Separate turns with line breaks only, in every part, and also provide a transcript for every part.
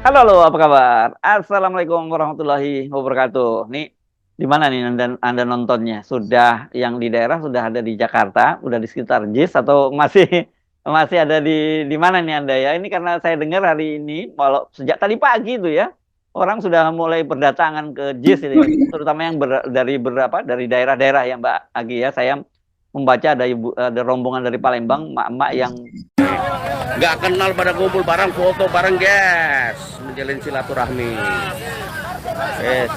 Halo, halo, apa kabar? Assalamualaikum warahmatullahi wabarakatuh. Nih, di mana nih Anda nontonnya? Sudah yang di daerah sudah ada di Jakarta, udah di sekitar JIS atau masih masih ada di mana nih Anda ya? Ini karena saya dengar hari ini, walau sejak tadi pagi itu ya, orang sudah mulai berdatangan ke JIS ini, terutama yang dari daerah-daerah ya Mbak Agi ya. Saya membaca ada rombongan dari Palembang, mak-mak yang
Nggak kenal pada kumpul bareng, foto bareng guys, menjalin silaturahmi. Yes.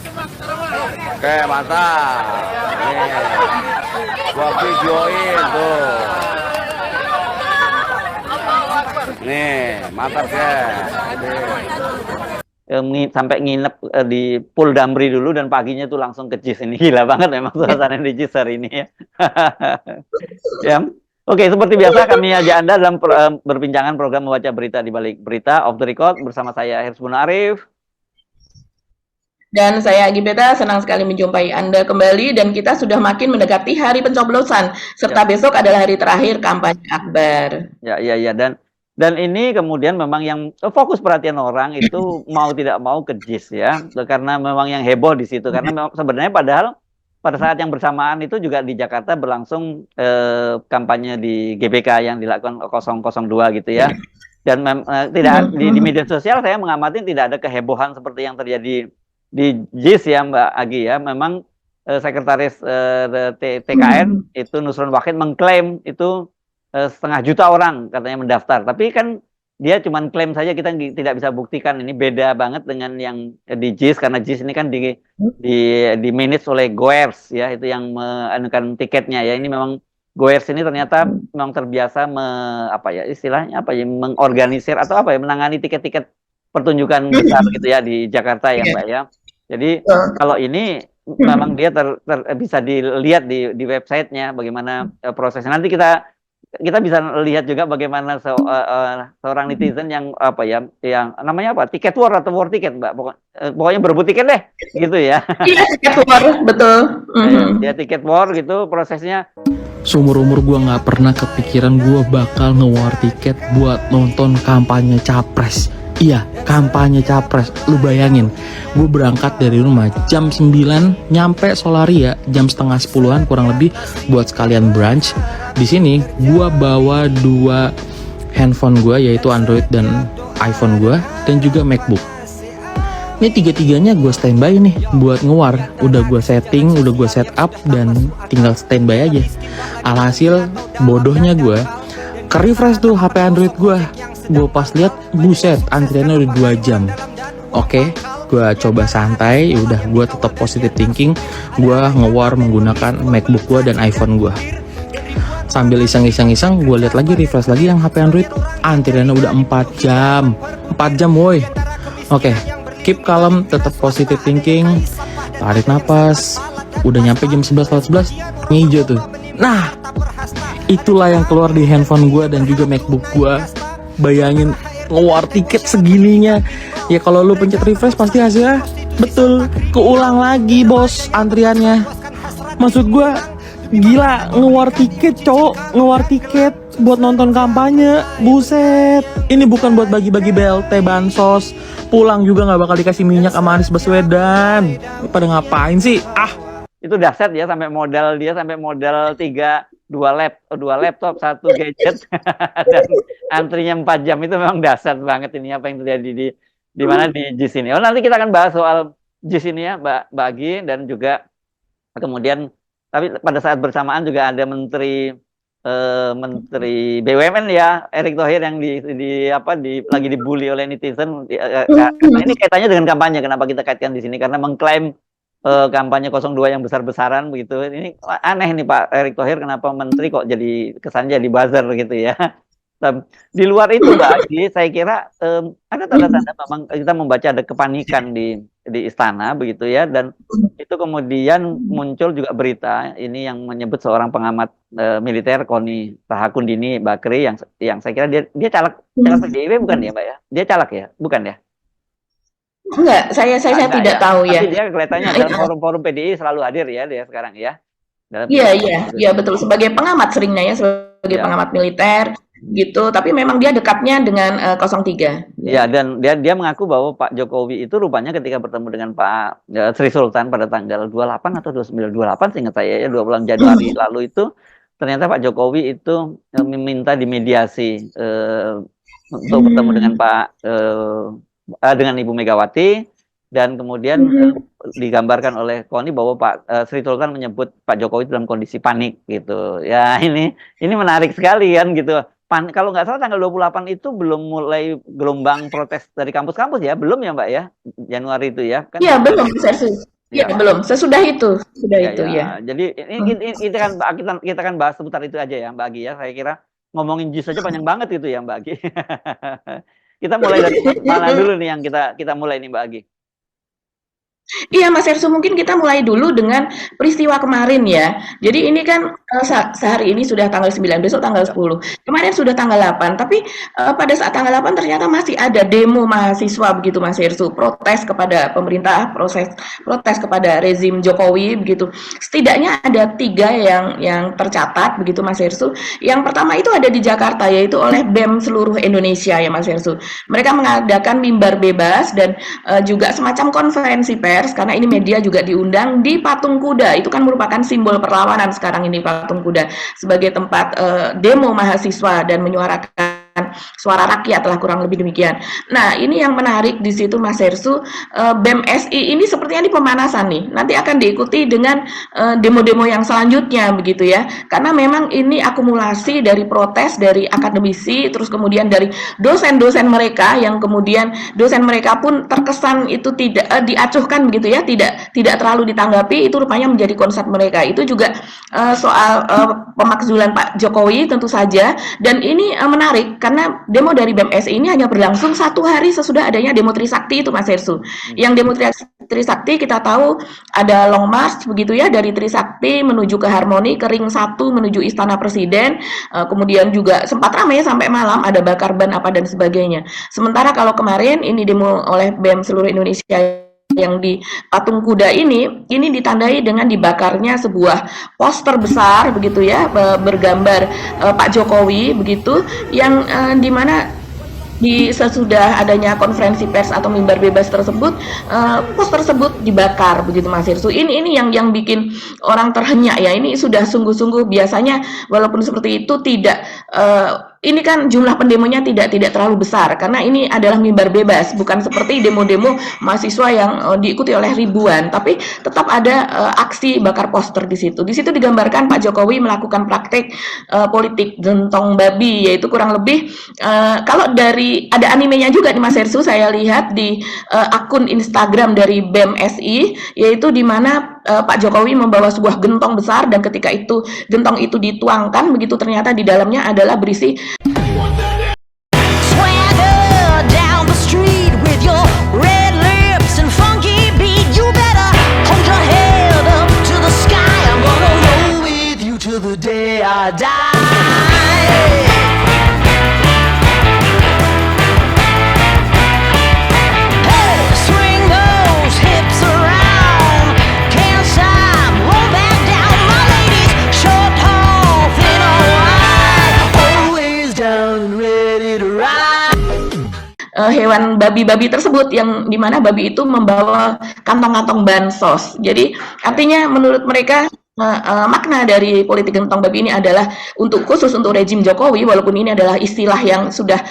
Oke, mantap. Nih, gua videoin tuh. Nih, mantap guys.
Sampai nginep di Pool Damri dulu dan paginya tuh langsung ke JIS ini. Gila banget memang suasana di JIS hari ini ya. Ya. Oke, seperti biasa kami ajak Anda dalam berbincangan program membaca berita di balik berita off the record bersama saya Hirsbun Arif.
Dan saya Gibeta senang sekali menjumpai Anda kembali dan kita sudah makin mendekati hari pencoblosan serta
Ya,
besok adalah hari terakhir kampanye akbar.
ya, dan ini kemudian memang yang fokus perhatian orang itu mau tidak mau ke JIS ya, karena memang yang heboh di situ karena sebenarnya padahal pada saat yang bersamaan itu juga di Jakarta berlangsung kampanye di GBK yang dilakukan 002 gitu ya. Dan tidak di media sosial saya mengamati tidak ada kehebohan seperti yang terjadi di JIS ya Mbak Agi ya. Memang sekretaris TKN itu Nusron Wahid mengklaim itu 500.000 orang katanya mendaftar. Tapi kan dia cuma klaim saja, kita tidak bisa buktikan. Ini beda banget dengan yang di JIS karena JIS ini kan di manage oleh Goers ya, itu yang menekan tiketnya ya. Ini memang Goers ini ternyata memang terbiasa apa ya istilahnya apa ya mengorganisir atau apa ya menangani tiket-tiket pertunjukan besar gitu ya di Jakarta ya Mbak ya. Jadi kalau ini memang dia bisa dilihat di websitenya bagaimana prosesnya. Nanti kita bisa lihat juga bagaimana seorang netizen yang apa ya, yang namanya apa, tiket war atau war tiket Mbak, pokoknya berebut tiket deh, gitu ya.
Iya, tiket war, betul.
Ya tiket war gitu prosesnya.
Seumur-umur gue nggak pernah kepikiran gue bakal nge-war tiket buat nonton kampanye capres. Iya, kampanye capres. Lu bayangin, gue berangkat dari rumah jam 9, nyampe Solaria jam setengah 10-an kurang lebih buat sekalian brunch. Di sini gue bawa dua handphone gue, yaitu Android dan iPhone gue, dan juga MacBook. Ini tiga-tiganya gue standby nih buat ngewar. Udah gue setting, udah gue setup, dan tinggal standby aja. Alhasil bodohnya gue ke-refresh tuh HP Android gue. Gue pas lihat, buset, antriannya udah 2 jam. Oke, gue coba santai, udah gue tetap positive thinking. Gue ngewar menggunakan MacBook gue dan iPhone gue. Sambil iseng-iseng gue lihat lagi, refresh lagi yang HP Android, antriannya udah 4 jam. 4 jam woi. Oke, keep calm, tetap positive thinking, tarik nafas. Udah nyampe jam 11:11, ngijo tuh. Nah, itulah yang keluar di handphone gue dan juga MacBook gue. Bayangin ngewar tiket segininya. Ya kalau lu pencet refresh pasti hasilnya betul keulang lagi bos antriannya. Maksud gue gila, ngewar tiket cowok, ngewar tiket buat nonton kampanye. Buset, ini bukan buat bagi-bagi BLT bansos. Pulang juga nggak bakal dikasih minyak sama Anies Baswedan. Pada ngapain sih?
Itu dahsyat ya, sampai modal dua laptop, satu gadget dan antrinya 4 jam. Itu memang dahsyat banget ini apa yang terjadi di mana di JIS ini. Oh, nanti kita akan bahas soal JIS ini ya Mbak Bagi, dan juga kemudian tapi pada saat bersamaan juga ada Menteri BUMN ya, Erick Thohir, yang lagi dibully oleh netizen. Ini kaitannya dengan kampanye. Kenapa kita kaitkan di sini? Karena mengklaim kampanye 02 yang besar-besaran begitu. Ini aneh nih Pak Erick Thohir, kenapa menteri kok jadi kesan jadi buzzer gitu ya. Di luar itu Mbak Agi, saya kira ada tanda-tanda memang kita membaca ada kepanikan di istana begitu ya, dan itu kemudian muncul juga berita ini yang menyebut seorang pengamat militer, Koni Rahakundini Bakri, yang saya kira dia caleg PDIP bukan ya Mbak ya? Dia caleg ya, bukan ya?
Enggak, saya tidak
ya.
tahu ya.
Tapi dia kelihatannya dalam forum-forum PDI selalu hadir ya dia sekarang ya.
Iya, betul. Sebagai pengamat seringnya ya, sebagai pengamat militer. gitu. Tapi memang dia dekatnya dengan 03.
Ya, dan dia mengaku bahwa Pak Jokowi itu rupanya ketika bertemu dengan Pak Sri Sultan pada tanggal 28 atau 29, 28 seingat saya ya, 2 bulan Januari lalu itu, ternyata Pak Jokowi itu meminta dimediasi untuk bertemu dengan dengan Ibu Megawati, dan kemudian digambarkan oleh Koni bahwa Pak Sri Sultan menyebut Pak Jokowi dalam kondisi panik gitu. Ya, ini menarik sekali kan gitu. Kalau nggak salah tanggal 28 itu belum mulai gelombang protes dari kampus-kampus ya, belum ya Mbak ya, Januari itu ya kan?
Iya belum, ya, belum. Sesudah itu, ya.
Jadi ini kita kan bahas seputar itu aja ya Mbak Agi ya. Saya kira ngomongin jus aja panjang banget itu ya Mbak Agi. Kita mulai dari mana dulu nih yang kita mulai nih Mbak Agi?
Iya Mas Ersu, mungkin kita mulai dulu dengan peristiwa kemarin ya. Jadi ini kan sehari ini sudah tanggal 9, besok tanggal 10. Kemarin sudah tanggal 8, tapi pada saat tanggal 8 ternyata masih ada demo mahasiswa begitu Mas Ersu, protes kepada pemerintah, protes kepada rezim Jokowi begitu. Setidaknya ada 3 yang tercatat begitu Mas Ersu. Yang pertama itu ada di Jakarta, yaitu oleh BEM seluruh Indonesia ya Mas Ersu. Mereka mengadakan mimbar bebas dan juga semacam konferensi pers, karena ini media juga diundang di Patung Kuda. Itu kan merupakan simbol perlawanan sekarang ini, Patung Kuda, sebagai tempat demo mahasiswa dan menyuarakan suara rakyat lah, kurang lebih demikian. Nah, ini yang menarik di situ Mas Hersu, BEM SI ini sepertinya di pemanasan nih. Nanti akan diikuti dengan demo-demo yang selanjutnya begitu ya. Karena memang ini akumulasi dari protes dari akademisi, terus kemudian dari dosen-dosen mereka yang kemudian dosen mereka pun terkesan itu tidak diacuhkan begitu ya, tidak terlalu ditanggapi. Itu rupanya menjadi konsep mereka. Itu juga soal pemakzulan Pak Jokowi tentu saja, dan ini menarik karena demo dari BEM SI ini hanya berlangsung 1 hari sesudah adanya demo Trisakti itu Mas Hersu. Yang demo Trisakti kita tahu ada long march begitu ya, dari Trisakti menuju ke Harmoni, ke Ring 1 menuju Istana Presiden, kemudian juga sempat ramai sampai malam, ada bakar ban apa dan sebagainya. Sementara kalau kemarin ini demo oleh BEM seluruh Indonesia yang di Patung Kuda ini ditandai dengan dibakarnya sebuah poster besar begitu ya, bergambar Pak Jokowi begitu, yang dimana di sesudah adanya konferensi pers atau mimbar bebas tersebut, poster tersebut dibakar begitu Mas Hirsu. Ini yang bikin orang terhenyak ya. Ini sudah sungguh-sungguh, biasanya walaupun seperti itu tidak ini kan jumlah pendemonya tidak terlalu besar karena ini adalah mimbar bebas, bukan seperti demo-demo mahasiswa yang diikuti oleh ribuan, tapi tetap ada aksi bakar poster di situ. Di situ digambarkan Pak Jokowi melakukan praktek politik gentong babi, yaitu kurang lebih kalau dari ada animenya juga di Mas Hersu, saya lihat di akun Instagram dari BEM SI, yaitu di mana Pak Jokowi membawa sebuah gentong besar, dan ketika itu gentong itu dituangkan begitu, ternyata di dalamnya adalah berisi hewan babi-babi tersebut, yang dimana babi itu membawa kantong-kantong bansos. Jadi artinya menurut mereka makna dari politik gentong babi ini adalah khusus untuk rejim Jokowi, walaupun ini adalah istilah yang sudah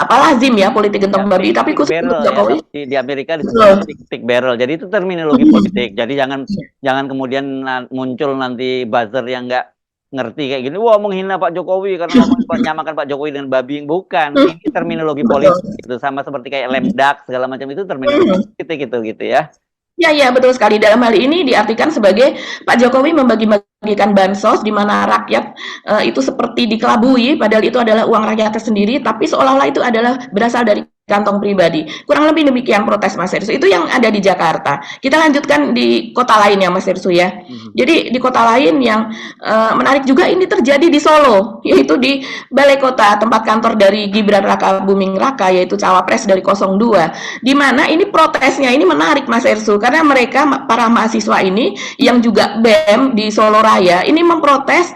lazim ya, politik gentong babi, tapi khusus untuk Jokowi
ya. Di Amerika disebut stick barrel. Jadi itu terminologi politik. Jadi jangan kemudian muncul nanti buzzer yang nggak ngerti kayak gini, wah menghina Pak Jokowi karena menyamakan Pak Jokowi dengan babi. Bukan, ini terminologi politik itu, sama seperti kayak lemdak segala macam, itu terminologi politik gitu ya.
Ya, betul sekali. Dalam hal ini diartikan sebagai Pak Jokowi membagi-bagikan bansos di mana rakyat itu seperti dikelabui, padahal itu adalah uang rakyat tersendiri, tapi seolah-olah itu adalah berasal dari kantong pribadi. Kurang lebih demikian protes Mas Hersu. Itu yang ada di Jakarta. Kita lanjutkan di kota lain ya Mas Hersu ya. Jadi di kota lain yang menarik juga ini terjadi di Solo, yaitu di Balai Kota, tempat kantor dari Gibran Raka Buming Raka, yaitu cawapres dari 02. Di mana ini protesnya ini menarik Mas Hersu, karena mereka para mahasiswa ini yang juga BEM di Solo Raya ini memprotes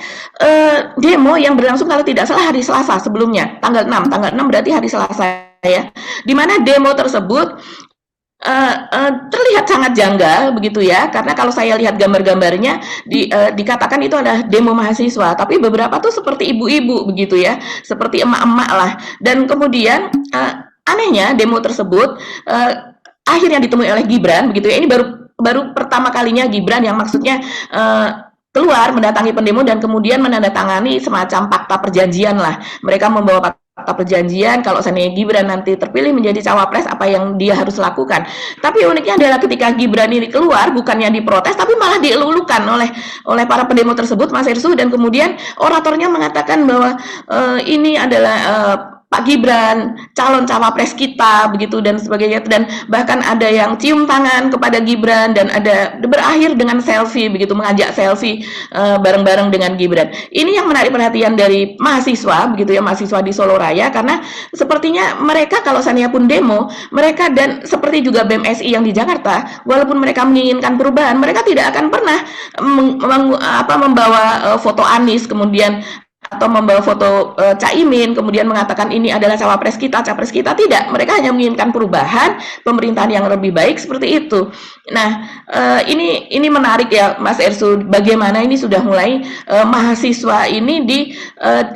demo yang berlangsung kalau tidak salah hari Selasa sebelumnya, tanggal 6 berarti hari Selasa ya, di mana demo tersebut terlihat sangat janggal begitu ya, karena kalau saya lihat gambar-gambarnya dikatakan itu adalah demo mahasiswa, tapi beberapa tuh seperti ibu-ibu begitu ya, seperti emak-emak lah, dan kemudian anehnya demo tersebut akhirnya ditemui oleh Gibran begitu ya, ini baru pertama kalinya Gibran yang maksudnya keluar mendatangi pendemo dan kemudian menandatangani semacam fakta perjanjian lah, mereka membawa fakta perjanjian kalau seandainya Gibran nanti terpilih menjadi cawapres apa yang dia harus lakukan. Tapi uniknya adalah ketika Gibran ini keluar bukannya diprotes tapi malah dielulukan oleh para pendemo tersebut Mas Hersu, dan kemudian oratornya mengatakan bahwa ini adalah Pak Gibran, calon cawapres kita, begitu dan sebagainya, dan bahkan ada yang cium tangan kepada Gibran dan ada berakhir dengan selfie, begitu mengajak selfie bareng-bareng dengan Gibran. Ini yang menarik perhatian dari mahasiswa, begitu ya, mahasiswa di Solo Raya, karena sepertinya mereka kalau seandainya pun demo, mereka dan seperti juga BMSI yang di Jakarta, walaupun mereka menginginkan perubahan, mereka tidak akan pernah membawa foto Anies kemudian atau membawa foto Caimin kemudian mengatakan ini adalah cawapres kita, capres kita, tidak. Mereka hanya menginginkan perubahan, pemerintahan yang lebih baik seperti itu. Nah, ini menarik ya Mas Ersu, bagaimana ini sudah mulai mahasiswa ini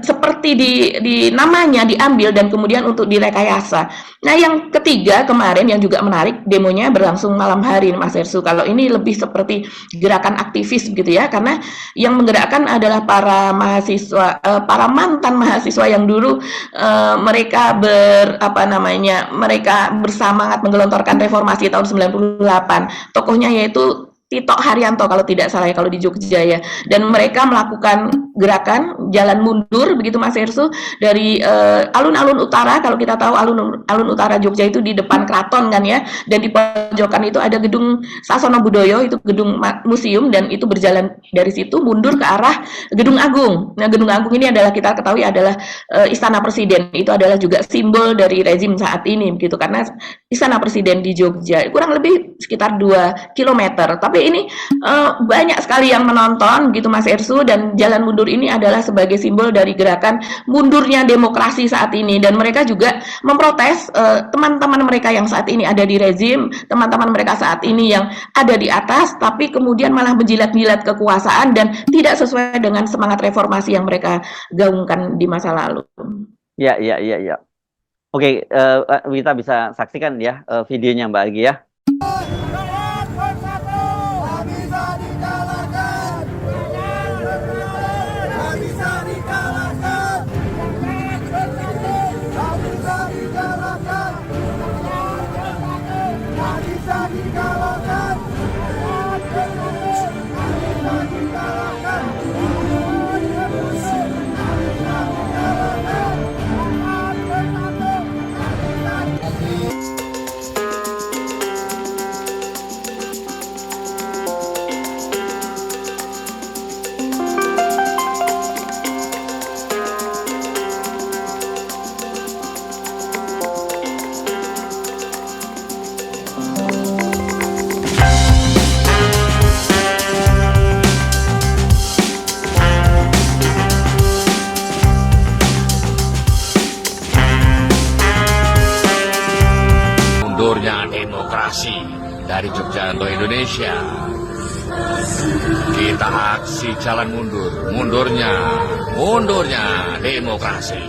seperti di namanya diambil dan kemudian untuk direkayasa. Nah, yang ketiga kemarin yang juga menarik, demonya berlangsung malam hari Mas Ersu. Kalau ini lebih seperti gerakan aktivis gitu ya, karena yang menggerakkan adalah para mahasiswa, para mantan mahasiswa yang dulu mereka mereka bersemangat menggelontorkan reformasi tahun 98. Tokohnya yaitu Tito Haryanto kalau tidak salah ya, kalau di Jogja ya, dan mereka melakukan gerakan jalan mundur begitu Mas Ersu dari alun-alun utara. Kalau kita tahu alun utara Jogja itu di depan keraton kan ya, dan di pojokan itu ada gedung Sasono Budoyo, itu gedung museum, dan itu berjalan dari situ mundur ke arah Gedung Agung. Nah, Gedung Agung ini adalah kita ketahui adalah Istana Presiden, itu adalah juga simbol dari rezim saat ini begitu, karena Istana Presiden di Jogja kurang lebih sekitar 2 kilometer, tapi ini banyak sekali yang menonton gitu Mas Ersu, dan jalan mundur ini adalah sebagai simbol dari gerakan mundurnya demokrasi saat ini, dan mereka juga memprotes teman-teman mereka yang saat ini ada di rezim, teman-teman mereka saat ini yang ada di atas tapi kemudian malah menjilat-jilat kekuasaan dan tidak sesuai dengan semangat reformasi yang mereka gaungkan di masa lalu.
Ya. Oke, kita bisa saksikan ya videonya Mbak Agi ya.
Mundurnya demokrasi dari Jogja untuk Indonesia. Kita aksi jalan mundur, mundurnya demokrasi.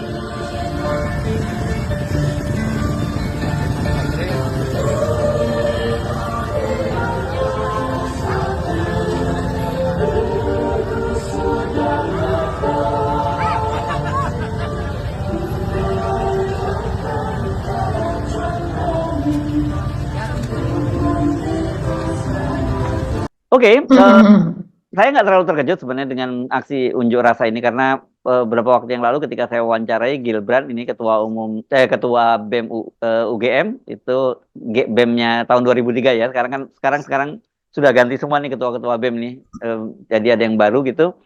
Oke, saya nggak terlalu terkejut sebenarnya dengan aksi unjuk rasa ini, karena beberapa waktu yang lalu ketika saya wawancarai Gilbrand, ini ketua BEM UGM, itu BEM-nya tahun 2003 ya. Sekarang sudah ganti semua nih ketua-ketua BEM nih. Jadi ada yang baru gitu.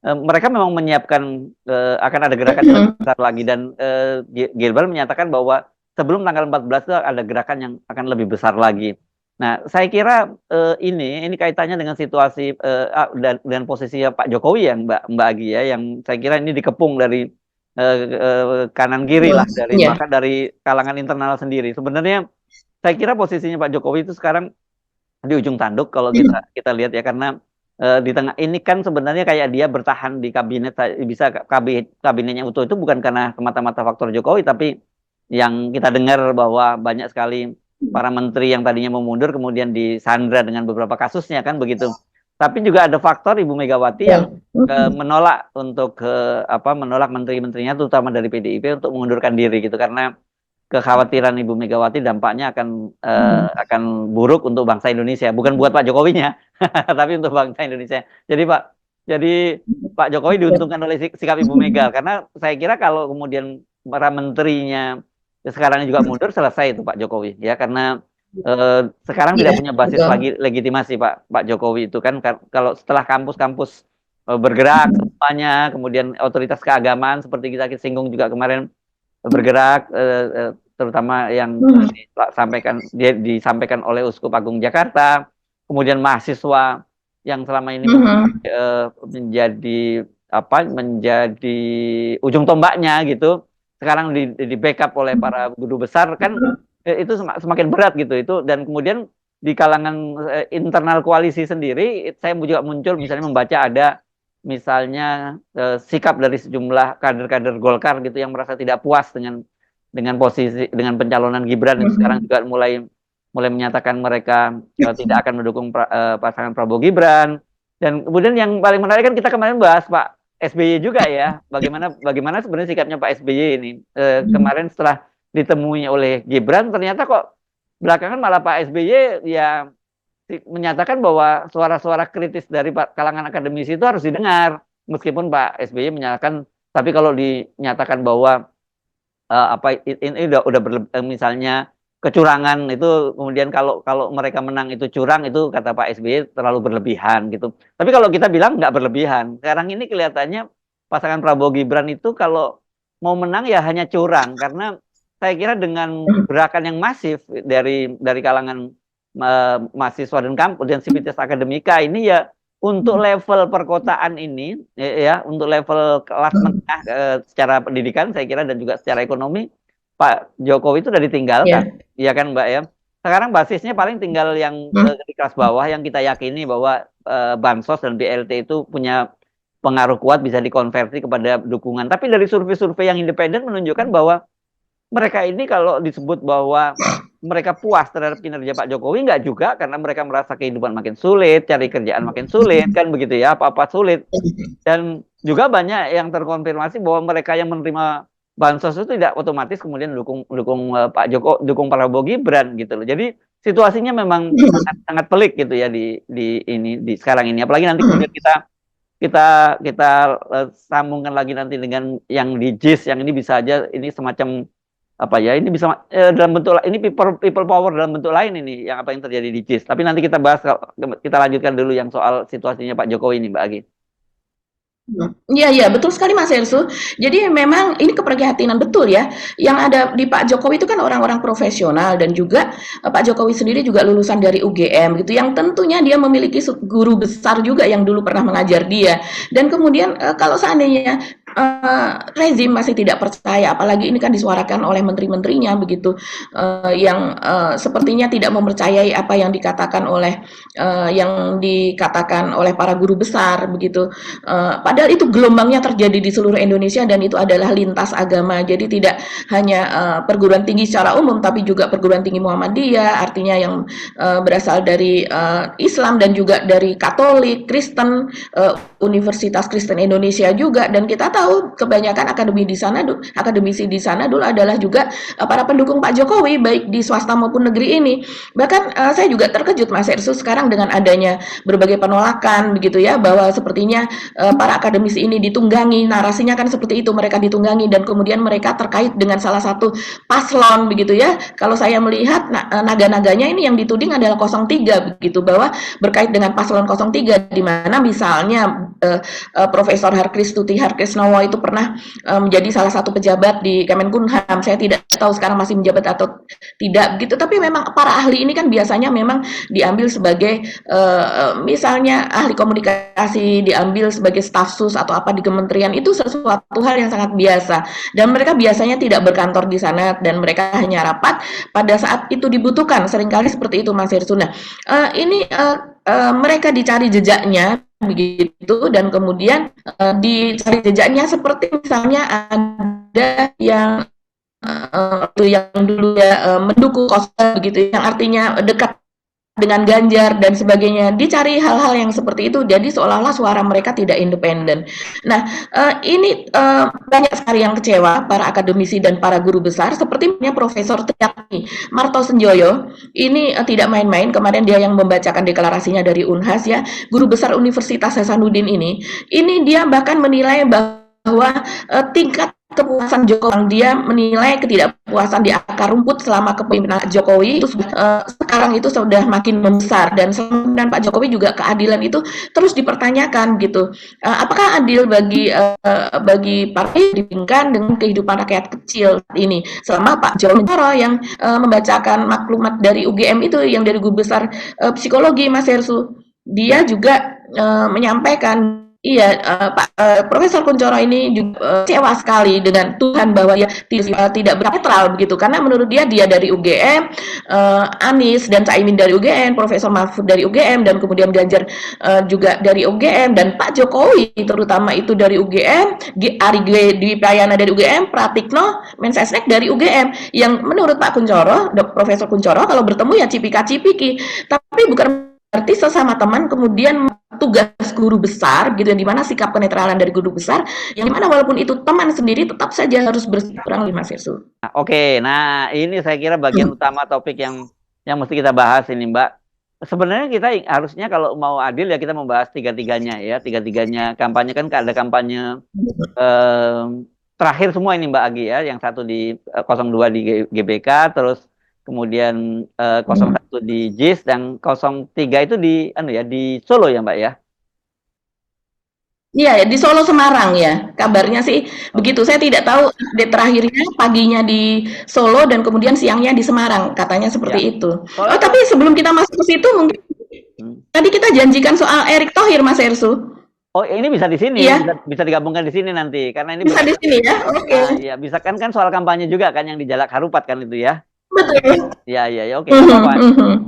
Mereka memang menyiapkan akan ada gerakan yang lebih besar lagi, dan Gilbrand menyatakan bahwa sebelum tanggal 14 itu ada gerakan yang akan lebih besar lagi. Nah, saya kira ini kaitannya dengan situasi dan posisinya Pak Jokowi ya, Mbak Agi ya, yang saya kira ini dikepung dari kanan kiri lah, bahkan dari kalangan internal sendiri. Sebenarnya saya kira posisinya Pak Jokowi itu sekarang di ujung tanduk kalau kita lihat ya, karena di tengah ini kan sebenarnya kayak dia bertahan di kabinet, bisa kabinetnya utuh itu bukan karena semata-mata faktor Jokowi, tapi yang kita dengar bahwa banyak sekali para menteri yang tadinya mau mundur kemudian disandra dengan beberapa kasusnya kan begitu. Tapi juga ada faktor Ibu Megawati yang menolak untuk menolak menteri-menterinya terutama dari PDIP untuk mengundurkan diri gitu, karena kekhawatiran Ibu Megawati dampaknya akan buruk untuk bangsa Indonesia, bukan buat Pak Jokowinya, tapi untuk bangsa Indonesia. Jadi Pak Jokowi diuntungkan oleh sikap Ibu Mega, karena saya kira kalau kemudian para menterinya sekarang juga mundur, selesai itu Pak Jokowi ya, karena sekarang tidak punya basis lagi legitimasi Pak Jokowi itu kan, kalau setelah kampus-kampus bergerak semuanya, kemudian otoritas keagamaan seperti kita singgung juga kemarin bergerak, terutama yang disampaikan oleh Uskup Agung Jakarta, kemudian mahasiswa yang selama ini menjadi ujung tombaknya gitu, sekarang di backup oleh para guru besar kan, itu semakin berat gitu itu. Dan kemudian di kalangan internal koalisi sendiri, saya juga muncul misalnya membaca ada misalnya sikap dari sejumlah kader-kader Golkar gitu yang merasa tidak puas dengan posisi, dengan pencalonan Gibran, dan sekarang juga mulai menyatakan mereka tidak akan mendukung pasangan Prabowo Gibran. Dan kemudian yang paling menarik kan kita kemarin bahas Pak SBY juga ya, bagaimana sebenarnya sikapnya Pak SBY ini kemarin setelah ditemui oleh Gibran, ternyata kok belakangan malah Pak SBY ya menyatakan bahwa suara-suara kritis dari kalangan akademisi itu harus didengar, meskipun Pak SBY menyatakan, tapi kalau dinyatakan bahwa ini udah misalnya kecurangan itu, kemudian kalau mereka menang itu curang, itu kata Pak SBY terlalu berlebihan gitu. Tapi kalau kita bilang nggak berlebihan, sekarang ini kelihatannya pasangan Prabowo Gibran itu kalau mau menang ya hanya curang, karena saya kira dengan gerakan yang masif dari kalangan mahasiswa dan kampus dan sivitas akademika ini ya, untuk level perkotaan ini ya, untuk level kelas menengah secara pendidikan saya kira dan juga secara ekonomi, Pak Jokowi itu sudah ditinggalkan, ya kan Mbak ya. Sekarang basisnya paling tinggal yang di kelas bawah, yang kita yakini bahwa bansos dan BLT itu punya pengaruh kuat, bisa dikonversi kepada dukungan. Tapi dari survei-survei yang independen menunjukkan bahwa mereka ini kalau disebut bahwa mereka puas terhadap kinerja Pak Jokowi, enggak juga, karena mereka merasa kehidupan makin sulit, cari kerjaan makin sulit, kan begitu ya, apa-apa sulit. Dan juga banyak yang terkonfirmasi bahwa mereka yang menerima bansos itu tidak otomatis kemudian dukung Pak Jokowi, dukung Prabowo Gibran gitu loh. Jadi situasinya memang sangat pelik gitu ya di sekarang ini. Apalagi nanti kemudian kita sambungkan lagi nanti dengan yang di JIS, yang ini bisa aja ini semacam ini bisa dalam bentuk ini people power dalam bentuk lain ini, yang apa yang terjadi di JIS. Tapi nanti kita bahas, kita lanjutkan dulu yang soal situasinya Pak Jokowi ini, Mbak Agi.
Iya, betul sekali Mas Ersu. Jadi memang ini keprihatinan betul ya. Yang ada di Pak Jokowi itu kan orang-orang profesional, dan juga Pak Jokowi sendiri juga lulusan dari UGM gitu, yang tentunya dia memiliki guru besar juga yang dulu pernah mengajar dia. Dan kemudian kalau seandainya rezim masih tidak percaya, apalagi ini kan disuarakan oleh menteri-menterinya begitu, yang sepertinya tidak mempercayai apa yang dikatakan oleh para guru besar begitu. Padahal itu gelombangnya terjadi di seluruh Indonesia, dan itu adalah lintas agama. Jadi tidak hanya perguruan tinggi secara umum, tapi juga perguruan tinggi Muhammadiyah, artinya yang berasal dari Islam dan juga dari Katolik, Kristen, Universitas Kristen Indonesia juga. Dan kita tahu tahu kebanyakan akademisi di sana dulu adalah juga para pendukung Pak Jokowi baik di swasta maupun negeri ini. Bahkan saya juga terkejut Mas Ersu sekarang dengan adanya berbagai penolakan begitu ya, bahwa sepertinya para akademisi ini ditunggangi, narasinya kan seperti itu, mereka ditunggangi dan kemudian mereka terkait dengan salah satu paslon begitu ya. Kalau saya melihat naga-naganya ini yang dituding adalah 03 begitu, bahwa berkait dengan paslon 03 di mana misalnya Profesor Harkristuti Harkrisnowo itu pernah menjadi salah satu pejabat di Kemenkumham. Saya tidak tahu sekarang masih menjabat atau tidak gitu, tapi memang para ahli ini kan biasanya memang diambil sebagai misalnya ahli komunikasi, diambil sebagai staf sus atau apa di kementerian. Itu sesuatu hal yang sangat biasa dan mereka biasanya tidak berkantor di sana dan mereka hanya rapat pada saat itu dibutuhkan, seringkali seperti itu Mas Hersuna. Ini mereka dicari jejaknya begitu dan kemudian dicari jejaknya seperti misalnya ada yang dulu ya mendukung Koster begitu, yang artinya dekat dengan Ganjar dan sebagainya, dicari hal-hal yang seperti itu, jadi seolah-olah suara mereka tidak independen. Nah, ini banyak sekali yang kecewa para akademisi dan para guru besar, seperti Profesor Triakni Martosenjoyo, ini tidak main-main, kemarin dia yang membacakan deklarasinya dari Unhas ya, guru besar Universitas Hasanuddin ini dia bahkan menilai bahwa tingkat kepuasan Jokowi, dia menilai ketidakpuasan di akar rumput selama kepemimpinan Jokowi itu sekarang itu sudah makin membesar, dan selama Pak Jokowi juga keadilan itu terus dipertanyakan gitu. Apakah adil bagi partai dibandingkan dengan kehidupan rakyat kecil ini selama Pak Jokowi yang membacakan maklumat dari UGM itu, yang dari guru besar psikologi Mas Hersu, dia juga menyampaikan Profesor Kuncoro ini juga kecewa sekali dengan Tuhan bahwa dia tidak netral begitu, karena menurut dia dari UGM, Anies dan Caimin dari UGM, Profesor Mahfud dari UGM, dan kemudian Ganjar juga dari UGM, dan Pak Jokowi terutama itu dari UGM, Ari Dwi Prayana dari UGM, Pratikno Mensesnek dari UGM, yang menurut Pak Kuncoro, Profesor Kuncoro kalau bertemu ya cipika-cipiki, tapi bukan berarti sesama teman kemudian tugas guru besar gitu, di mana sikap kenetralan dari guru besar yang dimana walaupun itu teman sendiri tetap saja harus bersih, kurang lebih Mas Firsu.
Oke, nah ini saya kira bagian utama topik yang mesti kita bahas ini Mbak. Sebenarnya kita harusnya kalau mau adil ya kita membahas tiga-tiganya ya, tiga-tiganya kampanye, kan ada kampanye terakhir semua ini Mbak Agi ya, yang satu di 02 di GBK, terus kemudian 01 di JIS, dan 03 itu di di Solo ya Mbak ya?
Iya, di Solo Semarang ya. Kabarnya sih begitu. Saya tidak tahu update terakhirnya, paginya di Solo dan kemudian siangnya di Semarang. Katanya seperti itu. Tapi sebelum kita masuk ke situ mungkin tadi kita janjikan soal Erick Thohir Mas Ersu.
Oh, ini bisa di sini,
iya.
bisa digabungkan di sini nanti, karena ini
bisa di sini ya. Oke.
Iya, bisa kan soal kampanye juga kan yang di Jalak Harupat kan itu ya.
Betul.
Ya, oke.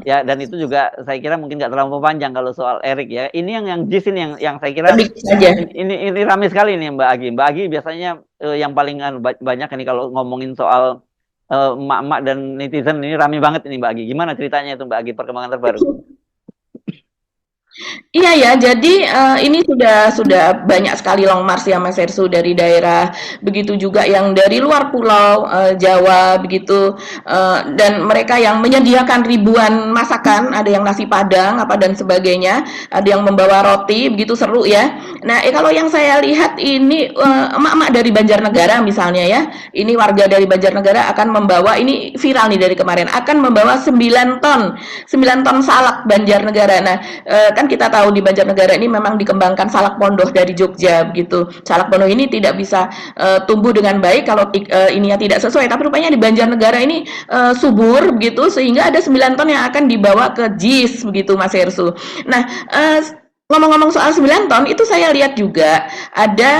Ya, dan itu juga saya kira mungkin nggak terlalu panjang kalau soal Erick ya. Ini yang JIS ini yang saya kira ini ramai sekali nih Mbak Agi. Mbak Agi biasanya yang paling banyak ini kalau ngomongin soal emak-emak dan netizen, ini ramai banget ini Mbak Agi. Gimana ceritanya itu Mbak Agi, perkembangan terbaru?
Iya ya, jadi ini sudah banyak sekali long march ya Mas Hersu dari daerah, begitu juga yang dari luar pulau Jawa begitu, dan mereka yang menyediakan ribuan masakan, ada yang nasi padang apa dan sebagainya, ada yang membawa roti, begitu seru ya. Nah kalau yang saya lihat ini emak-emak dari Banjarnegara misalnya ya, ini warga dari Banjarnegara akan membawa, ini viral nih dari kemarin, akan membawa 9 ton salak Banjarnegara. Nah kan kita tahu di Banjarnegara ini memang dikembangkan salak pondoh dari Jogja begitu. Salak pondoh ini tidak bisa tumbuh dengan baik kalau ininya tidak sesuai, tapi rupanya di Banjarnegara ini subur begitu, sehingga ada 9 ton yang akan dibawa ke JIS begitu Mas Hersu. Nah ngomong-ngomong soal 9 ton, itu saya lihat juga ada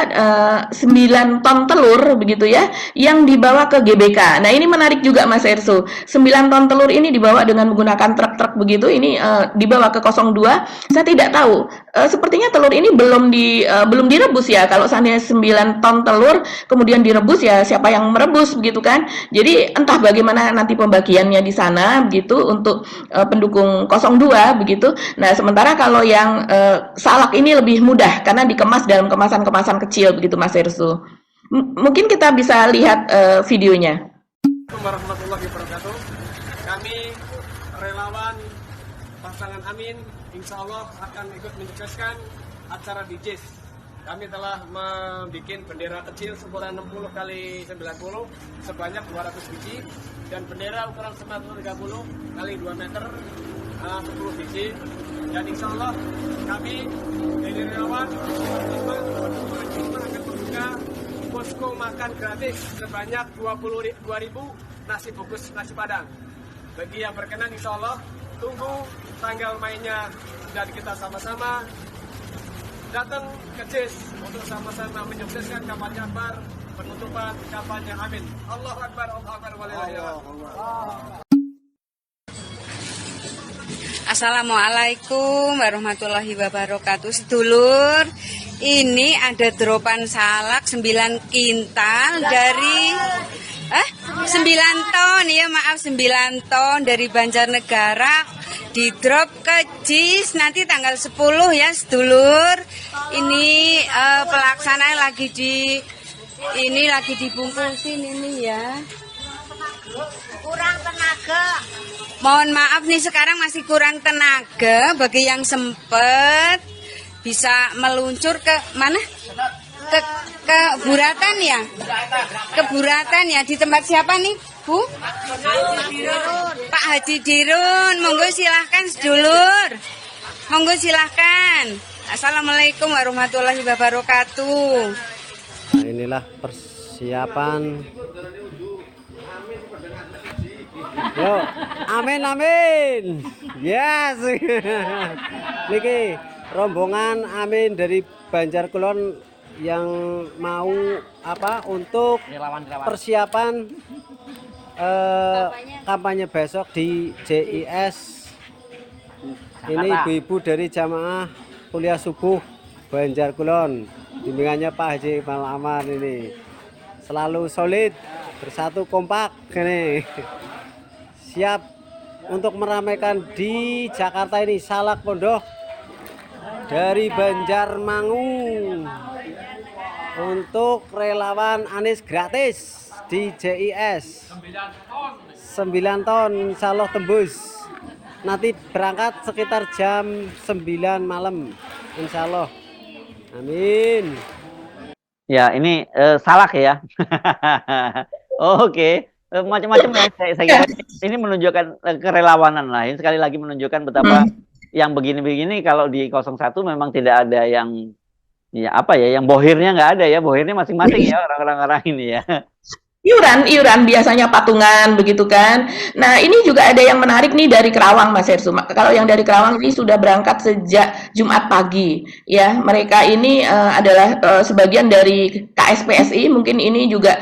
9 ton telur begitu ya, yang dibawa ke GBK. Nah ini menarik juga Mas Ersu, 9 ton telur ini dibawa dengan menggunakan truk-truk begitu, ini dibawa ke 02. Saya tidak tahu sepertinya telur ini belum direbus ya. Kalau seandainya 9 ton telur kemudian direbus ya siapa yang merebus begitu kan. Jadi entah bagaimana nanti pembagiannya di sana begitu untuk pendukung 02 begitu. Nah, sementara kalau yang salak ini lebih mudah karena dikemas dalam kemasan-kemasan kecil begitu Mas Hersu. Mungkin kita bisa lihat videonya.
Assalamualaikum warahmatullahi wabarakatuh. Kami relawan pasangan Amin insya Allah akan ikut menyukseskan acara di JIS. Kami telah membuat bendera kecil ukuran 60 kali 90 sebanyak 200 biji dan bendera ukuran 130 kali 2 meter 10 biji. Dan insya Allah kami dari relawan akan membuka posko makan gratis sebanyak 22.000 nasi bungkus nasi padang. Bagi yang berkenan insya Allah tunggu tanggal mainnya dan kita sama-sama datang ke JIS untuk sama-sama menyukseskan kampanye akbar penutupan kampanye Amin. Allahu Akbar, Allahu Akbar, walillahilhamd.
Assalamualaikum warahmatullahi wabarakatuh. Sedulur, ini ada dropan salak 9 kintal dari 9 ton ya, maaf 9 ton dari Banjarnegara di drop ke JIS nanti tanggal 10 ya sedulur. Ini pelaksanaan lagi dibungkusin ini ya.
Kurang tenaga.
Mohon maaf nih sekarang masih kurang tenaga. Bagi yang sempet bisa meluncur ke mana? Ke Buratan ya? Ke Buratan ya, di tempat siapa nih Bu? Pak Haji Dirun. Monggo silahkan sedulur. Monggo silahkan. Assalamualaikum warahmatullahi wabarakatuh.
Nah, inilah persiapan. Yo, amin amin. Yes. Niki rombongan Amin dari Banjarkulon yang mau untuk persiapan kampanye besok di JIS. Ini ibu-ibu dari jamaah kuliah subuh Banjarkulon, bimbingannya Pak Haji Malaman ini selalu solid, bersatu kompak ini, siap untuk meramaikan di Jakarta ini salak pondok dari Banjarmangu untuk relawan Anies gratis di JIS 9 ton insya Allah tembus, nanti berangkat sekitar jam 9 malam insya Allah. Amin.
Ya, ini salak ya. Oke. Macam-macam ya. Saya kira ini menunjukkan kerelawanan lah. Ini sekali lagi menunjukkan betapa yang begini-begini kalau di 01 memang tidak ada yang yang bohirnya nggak ada ya. Bohirnya masing-masing ya orang-orang ini ya.
Iuran biasanya patungan begitu kan. Nah, ini juga ada yang menarik nih dari Kerawang Mas Hersu. Kalau yang dari Kerawang ini sudah berangkat sejak Jumat pagi ya. Mereka ini adalah sebagian dari KSPSI, mungkin ini juga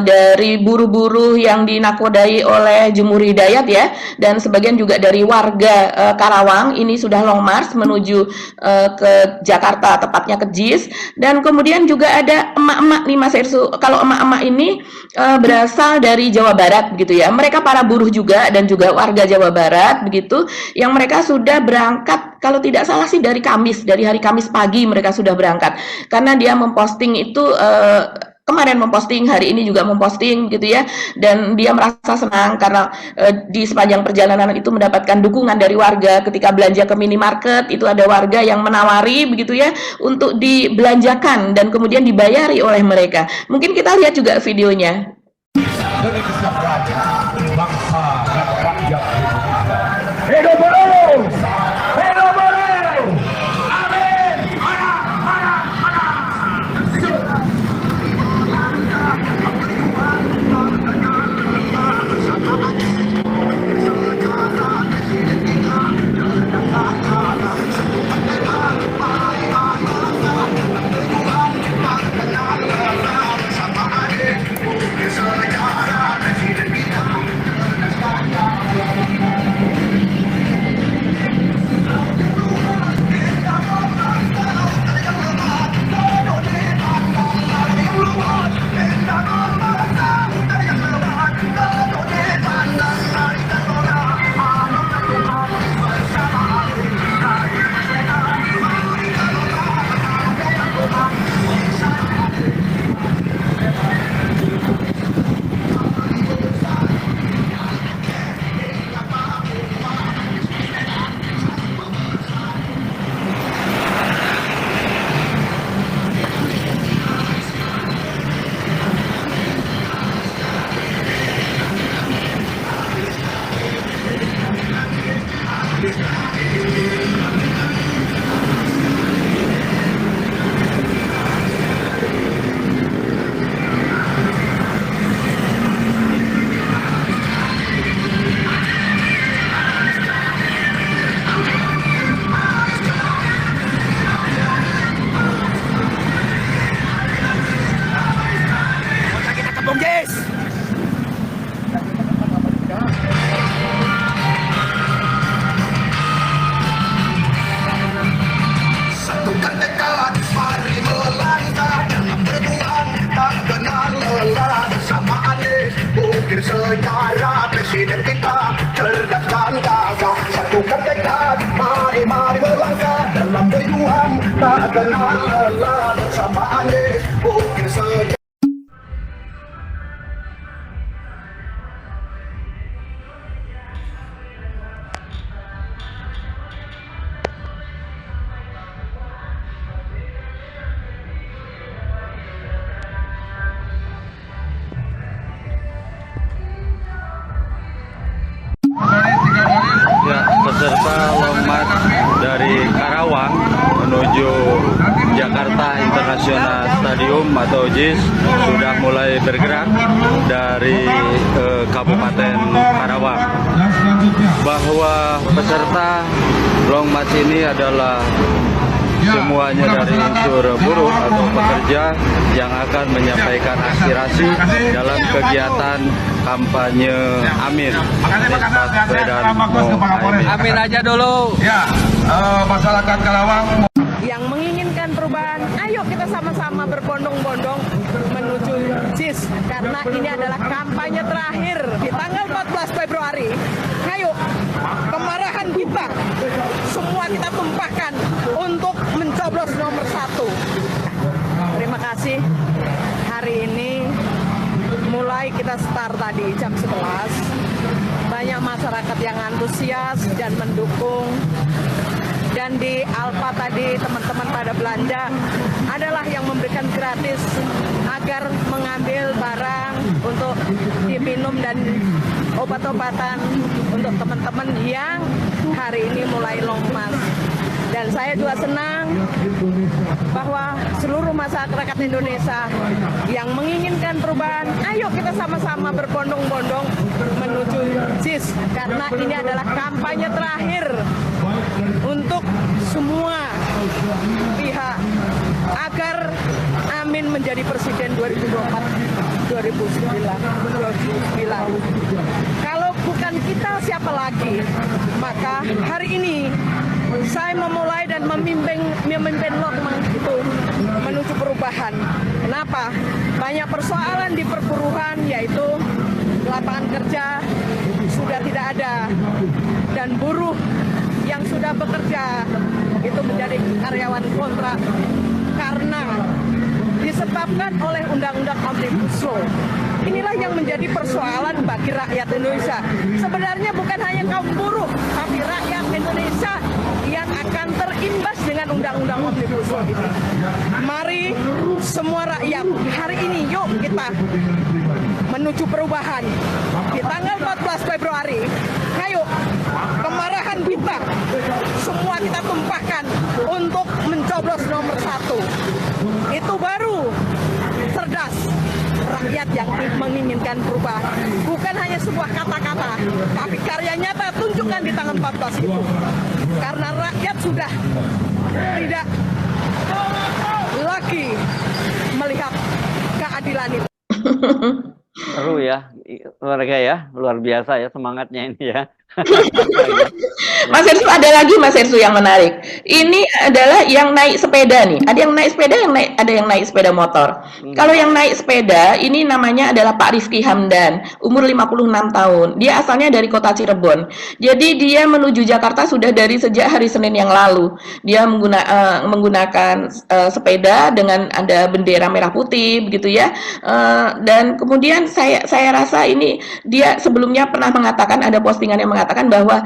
dari buruh-buruh yang dinakodai oleh Jumur Hidayat ya, dan sebagian juga dari warga Karawang ini sudah long march menuju ke Jakarta, tepatnya ke JIS. Dan kemudian juga ada emak-emak nih Mas Hersu. Kalau emak-emak ini berasal dari Jawa Barat begitu ya. Mereka para buruh juga dan juga warga Jawa Barat begitu, yang mereka sudah berangkat kalau tidak salah sih dari hari Kamis pagi mereka sudah berangkat. Karena dia memposting itu kemarin memposting, hari ini juga memposting gitu ya, dan dia merasa senang karena di sepanjang perjalanan itu mendapatkan dukungan dari warga. Ketika belanja ke minimarket itu ada warga yang menawari begitu ya untuk dibelanjakan dan kemudian dibayari oleh mereka. Mungkin kita lihat juga videonya.
Hidup baru! Hidup baru! Amin! kenal lelah bersama Ane, ukir sejarah.
Ya, peserta long march dari Karawang menuju Jakarta International Stadium atau JIS sudah mulai bergerak dari Kabupaten Karawang. Bahwa peserta long march ini adalah semuanya dari unsur buruh atau pekerja yang akan menyampaikan aspirasi dalam kegiatan kampanye Amin.
Amin aja dulu.
Ya, masyarakat Karawang
Yang menginginkan perubahan, ayo kita sama-sama berbondong-bondong menuju JIS karena ini adalah kampanye terakhir di tanggal 14 Februari. Ayo, kemarahan kita semua kita tumpahkan untuk mencoblos nomor 1. Terima kasih. Hari ini mulai kita start tadi jam 11. Banyak masyarakat yang antusias dan mendukung. Dan di Alfa tadi teman-teman pada belanja adalah yang memberikan gratis agar mengambil barang untuk diminum dan obat-obatan untuk teman-teman yang hari ini mulai long march. Dan saya juga senang bahwa seluruh masyarakat Indonesia yang menginginkan perubahan, ayo kita sama-sama berbondong-bondong menuju JIS karena ini adalah kampanye terakhir untuk semua pihak agar Amin menjadi presiden 2024-2029. Kalau bukan kita siapa lagi? Maka hari ini saya memulai dan memimpin longman itu menuju perubahan. Kenapa? Banyak persoalan di perburuhan, yaitu lapangan kerja sudah tidak ada dan buruh yang sudah bekerja itu menjadi karyawan kontrak karena disebabkan oleh Undang-Undang Omnibus Law. Inilah yang menjadi persoalan bagi rakyat Indonesia. Sebenarnya bukan hanya kaum buruh, tapi rakyat Indonesia yang akan terimbas dengan Undang-Undang Omnibus Law ini. Mari semua rakyat hari ini yuk kita menuju perubahan. Di tanggal 14 Februari, ayo kemarahan kita semua kita tumpahkan untuk mencoblos nomor 1. Itu baru cerdas rakyat yang menginginkan perubahan. Bukan hanya sebuah kata-kata, tapi karya nyata tunjukkan di tanggal 14 itu. Karena rakyat sudah tidak lagi melihat keadilan itu.
Seru ya, keluarga ya, luar biasa ya semangatnya ini ya.
Mas Ersu, ada lagi Mas Ersu yang menarik. Ini adalah yang naik sepeda nih. Ada yang naik sepeda, ada yang naik sepeda motor. Kalau yang naik sepeda ini namanya adalah Pak Rifki Hamdan, umur 56 tahun. Dia asalnya dari kota Cirebon. Jadi dia menuju Jakarta sudah dari sejak hari Senin yang lalu. Dia menggunakan sepeda dengan ada bendera merah putih begitu ya. Dan kemudian saya rasa ini dia sebelumnya pernah mengatakan, ada postingan yang mengatakan bahwa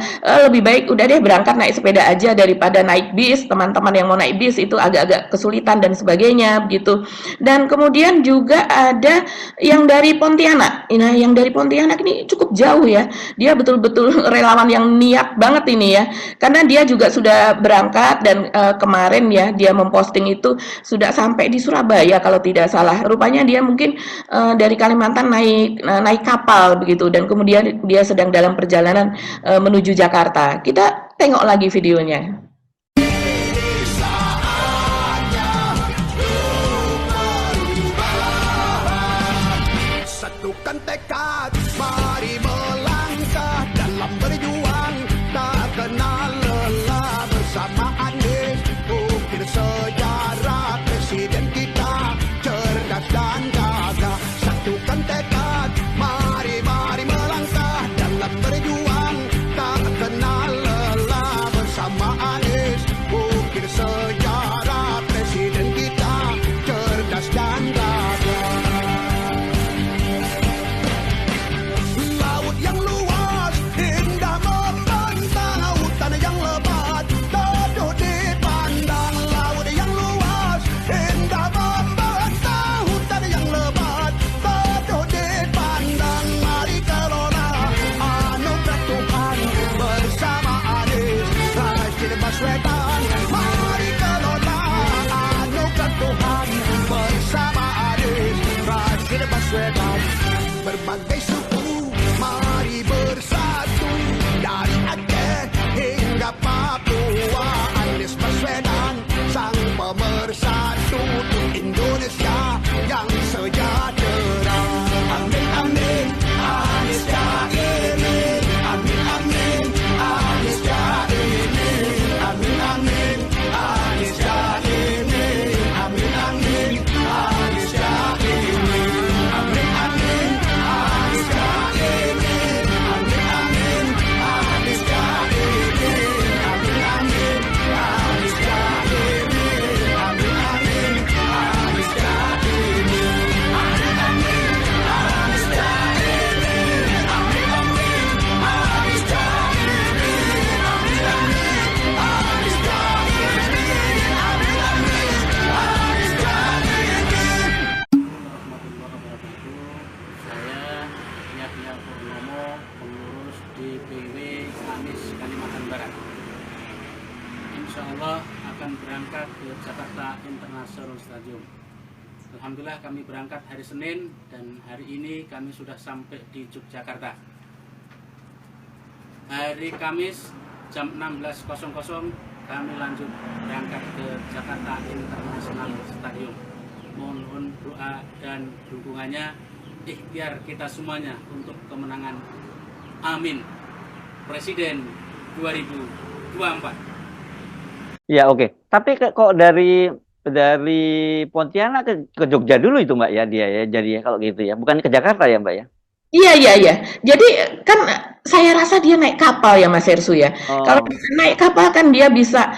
lebih baik udah deh berangkat naik sepeda aja daripada naik bis. Teman-teman yang mau naik bis itu agak-agak kesulitan dan sebagainya begitu. Dan kemudian juga ada yang dari Pontianak. Nah, yang dari Pontianak ini cukup jauh ya. Dia betul-betul relawan yang niat banget ini ya. Karena dia juga sudah berangkat dan kemarin ya dia memposting itu sudah sampai di Surabaya kalau tidak salah. Rupanya dia mungkin dari Kalimantan naik kapal begitu, dan kemudian dia sedang dalam perjalanan menuju Jakarta. Kita tengok lagi videonya.
Satukan tekad, mari melangkah dalam berjuang, tak kenal lelah bersama Anies, ukir sejarah presiden kita cerdas dan gagah. Satukan tekad, mari melangkah dalam berjuang, tak kenal lelah bersama Anies. Baswedan. Berbagai suku mari bersatu, dari Aceh hingga Papua. Anies Baswedan sang pemersatu untuk Indonesia yang sejahtera. Amin amin, Anies Caimin. Amin amin, Anies Caimin. Amin amin, Anies Caimin. Amin amin, Anies Caimin. Amin amin, Anies Caimin. Amin amin, Anies Caimin. Amin amin, Anies Caimin. Amin amin, Anies Caimin. Amin amin, Anies Caimin. Amin amin, Anies Caimin. Amin amin, Anies Caimin. Amin amin, Anies Caimin.
Saya Yahya Purnomo, pengurus DPW Anies Kalimantan Barat. Insya Allah akan berangkat ke Jakarta International Stadium. Alhamdulillah kami berangkat hari Senin dan hari ini kami sudah sampai di Yogyakarta. Hari Kamis jam 16.00 kami lanjut berangkat ke Jakarta International Stadium. Mohon doa dan dukungannya, ikhtiar kita semuanya untuk kemenangan. Amin. Presiden 2024.
Ya oke. Tapi kok dari Pontianak ke Jogja dulu itu Mbak ya dia ya jadi ya kalau gitu ya, bukan ke Jakarta ya Mbak ya?
Iya. Jadi kan saya rasa dia naik kapal ya Mas Hersu ya. Kalau naik kapal kan dia bisa,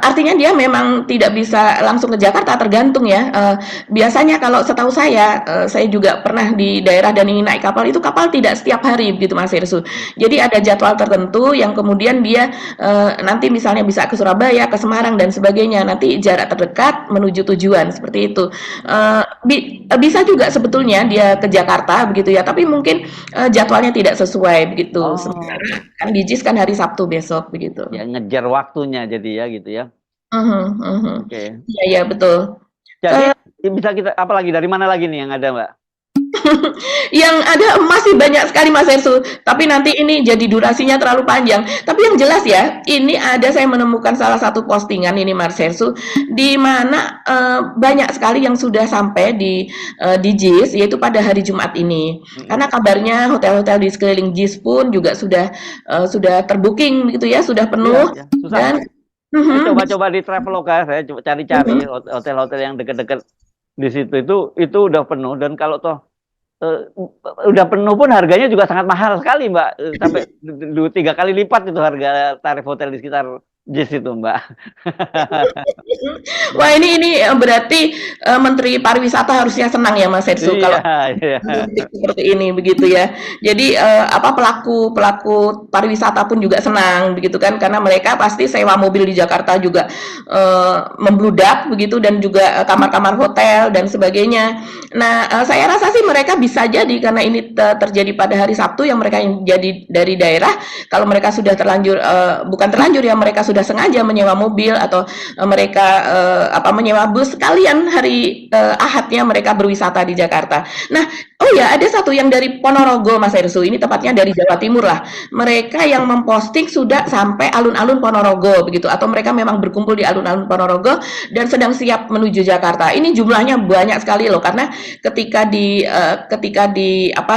artinya dia memang tidak bisa langsung ke Jakarta, tergantung ya. Biasanya kalau setahu saya juga pernah di daerah dan ingin naik kapal, itu kapal tidak setiap hari begitu Mas Hersu. Jadi ada jadwal tertentu yang kemudian dia nanti misalnya bisa ke Surabaya, ke Semarang dan sebagainya. Nanti jarak terdekat menuju tujuan seperti itu. Bisa juga sebetulnya dia ke Jakarta begitu ya, tapi mungkin jadwalnya tidak sesuai begitu. Sementara kan di JIS kan hari Sabtu besok begitu.
Ya ngejar waktunya jadi ya gitu ya. Oke.
Iya betul.
Jadi bisa kita apalagi dari mana lagi nih yang ada Mbak?
Yang ada masih banyak sekali Mas Hersu, tapi nanti ini jadi durasinya terlalu panjang. Tapi yang jelas ya, ini ada saya menemukan salah satu postingan ini Mas Hersu, di mana banyak sekali yang sudah sampai di JIS, yaitu pada hari Jumat ini. Karena kabarnya hotel-hotel di sekeliling JIS pun juga sudah terbooking gitu ya, sudah penuh.
Iya, susah.
Dan
coba di Traveloka saya coba cari-cari hotel-hotel yang dekat-dekat di situ itu udah penuh, dan kalau toh udah penuh pun harganya juga sangat mahal sekali Mbak, sampai 2-3 kali lipat itu harga tarif hotel di sekitar JIS itu Mbak.
Wah ini berarti Menteri Pariwisata harusnya senang ya Mas Hersu kalau seperti ini begitu ya. Jadi pelaku pariwisata pun juga senang begitu kan, karena mereka pasti sewa mobil di Jakarta juga membludak begitu, dan juga kamar-kamar hotel dan sebagainya. Nah saya rasa sih mereka bisa jadi, karena ini terjadi pada hari Sabtu yang mereka yang jadi dari daerah, kalau mereka sudah terlanjur bukan terlanjur ya, mereka sudah sengaja menyewa mobil atau mereka menyewa bus, sekalian hari Ahadnya mereka berwisata di Jakarta. Nah, oh ya ada satu yang dari Ponorogo Mas Hersu, ini tepatnya dari Jawa Timur lah. Mereka yang memposting sudah sampai alun-alun Ponorogo begitu, atau mereka memang berkumpul di alun-alun Ponorogo dan sedang siap menuju Jakarta. Ini jumlahnya banyak sekali loh, karena ketika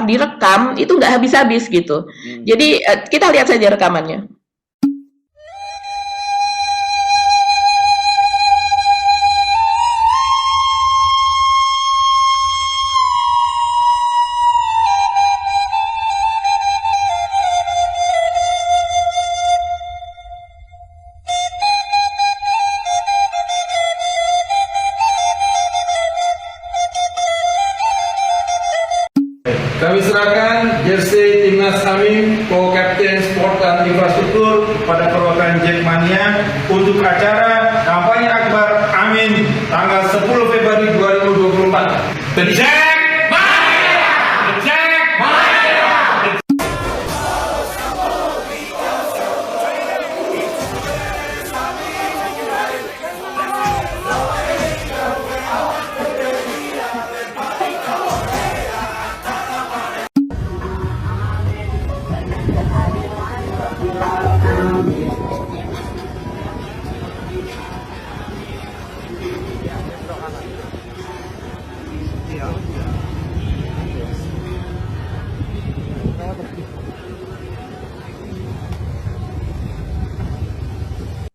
direkam itu nggak habis-habis gitu. Jadi kita lihat saja rekamannya.
Kami serahkan jersey Timnas Amin Co-Kapten Sport dan Infrastruktur pada perwakilan Jackmania untuk acara kampanye akbar Amin tanggal 10 Februari 2024.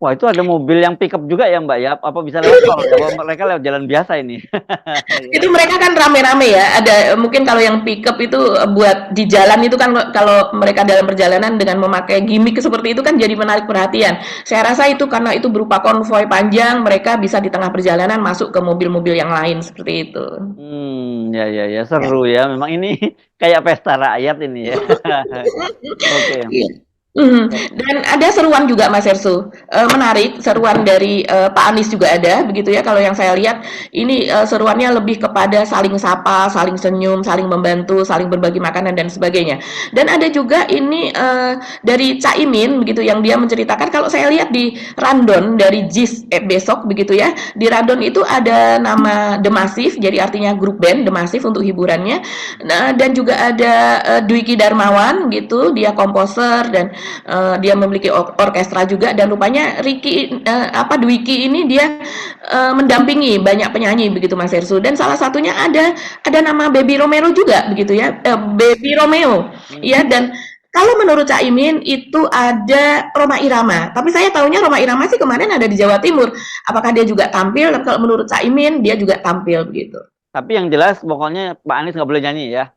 Wah, itu ada mobil yang pickup juga ya Mbak ya? Apa bisa lewat tol? Apa mereka lewat jalan biasa ini?
Itu mereka kan rame-rame ya. Ada mungkin kalau yang pickup itu buat di jalan itu kan kalau mereka dalam perjalanan dengan memakai gimmick seperti itu kan jadi menarik perhatian. Saya rasa itu karena itu berupa konvoi panjang, mereka bisa di tengah perjalanan masuk ke mobil-mobil yang lain seperti itu.
Ya, seru ya. Memang ini kayak pesta rakyat ini ya. Oke.
Dan ada seruan juga Mas Ersu, menarik seruan dari Pak Anies juga ada begitu ya. Kalau yang saya lihat ini seruannya lebih kepada saling sapa, saling senyum, saling membantu, saling berbagi makanan dan sebagainya. Dan ada juga ini dari Caimin begitu yang dia menceritakan kalau saya lihat di rundown dari JIS besok begitu ya. Di rundown itu ada nama The Massive, jadi artinya grup band The Massive untuk hiburannya. Nah, dan juga ada Dwiki Darmawan gitu, dia komposer dan dia memiliki orkestra juga dan rupanya Dwiki ini dia mendampingi banyak penyanyi begitu Mas Ersu dan salah satunya ada nama Baby Romeo juga begitu ya, Baby Romeo ya. Dan kalau menurut Caimin itu ada Rhoma Irama, tapi saya tahunya Rhoma Irama sih kemarin ada di Jawa Timur. Apakah dia juga tampil? Kalau menurut Caimin dia juga tampil begitu.
Tapi yang jelas pokoknya Pak Anies nggak boleh nyanyi ya.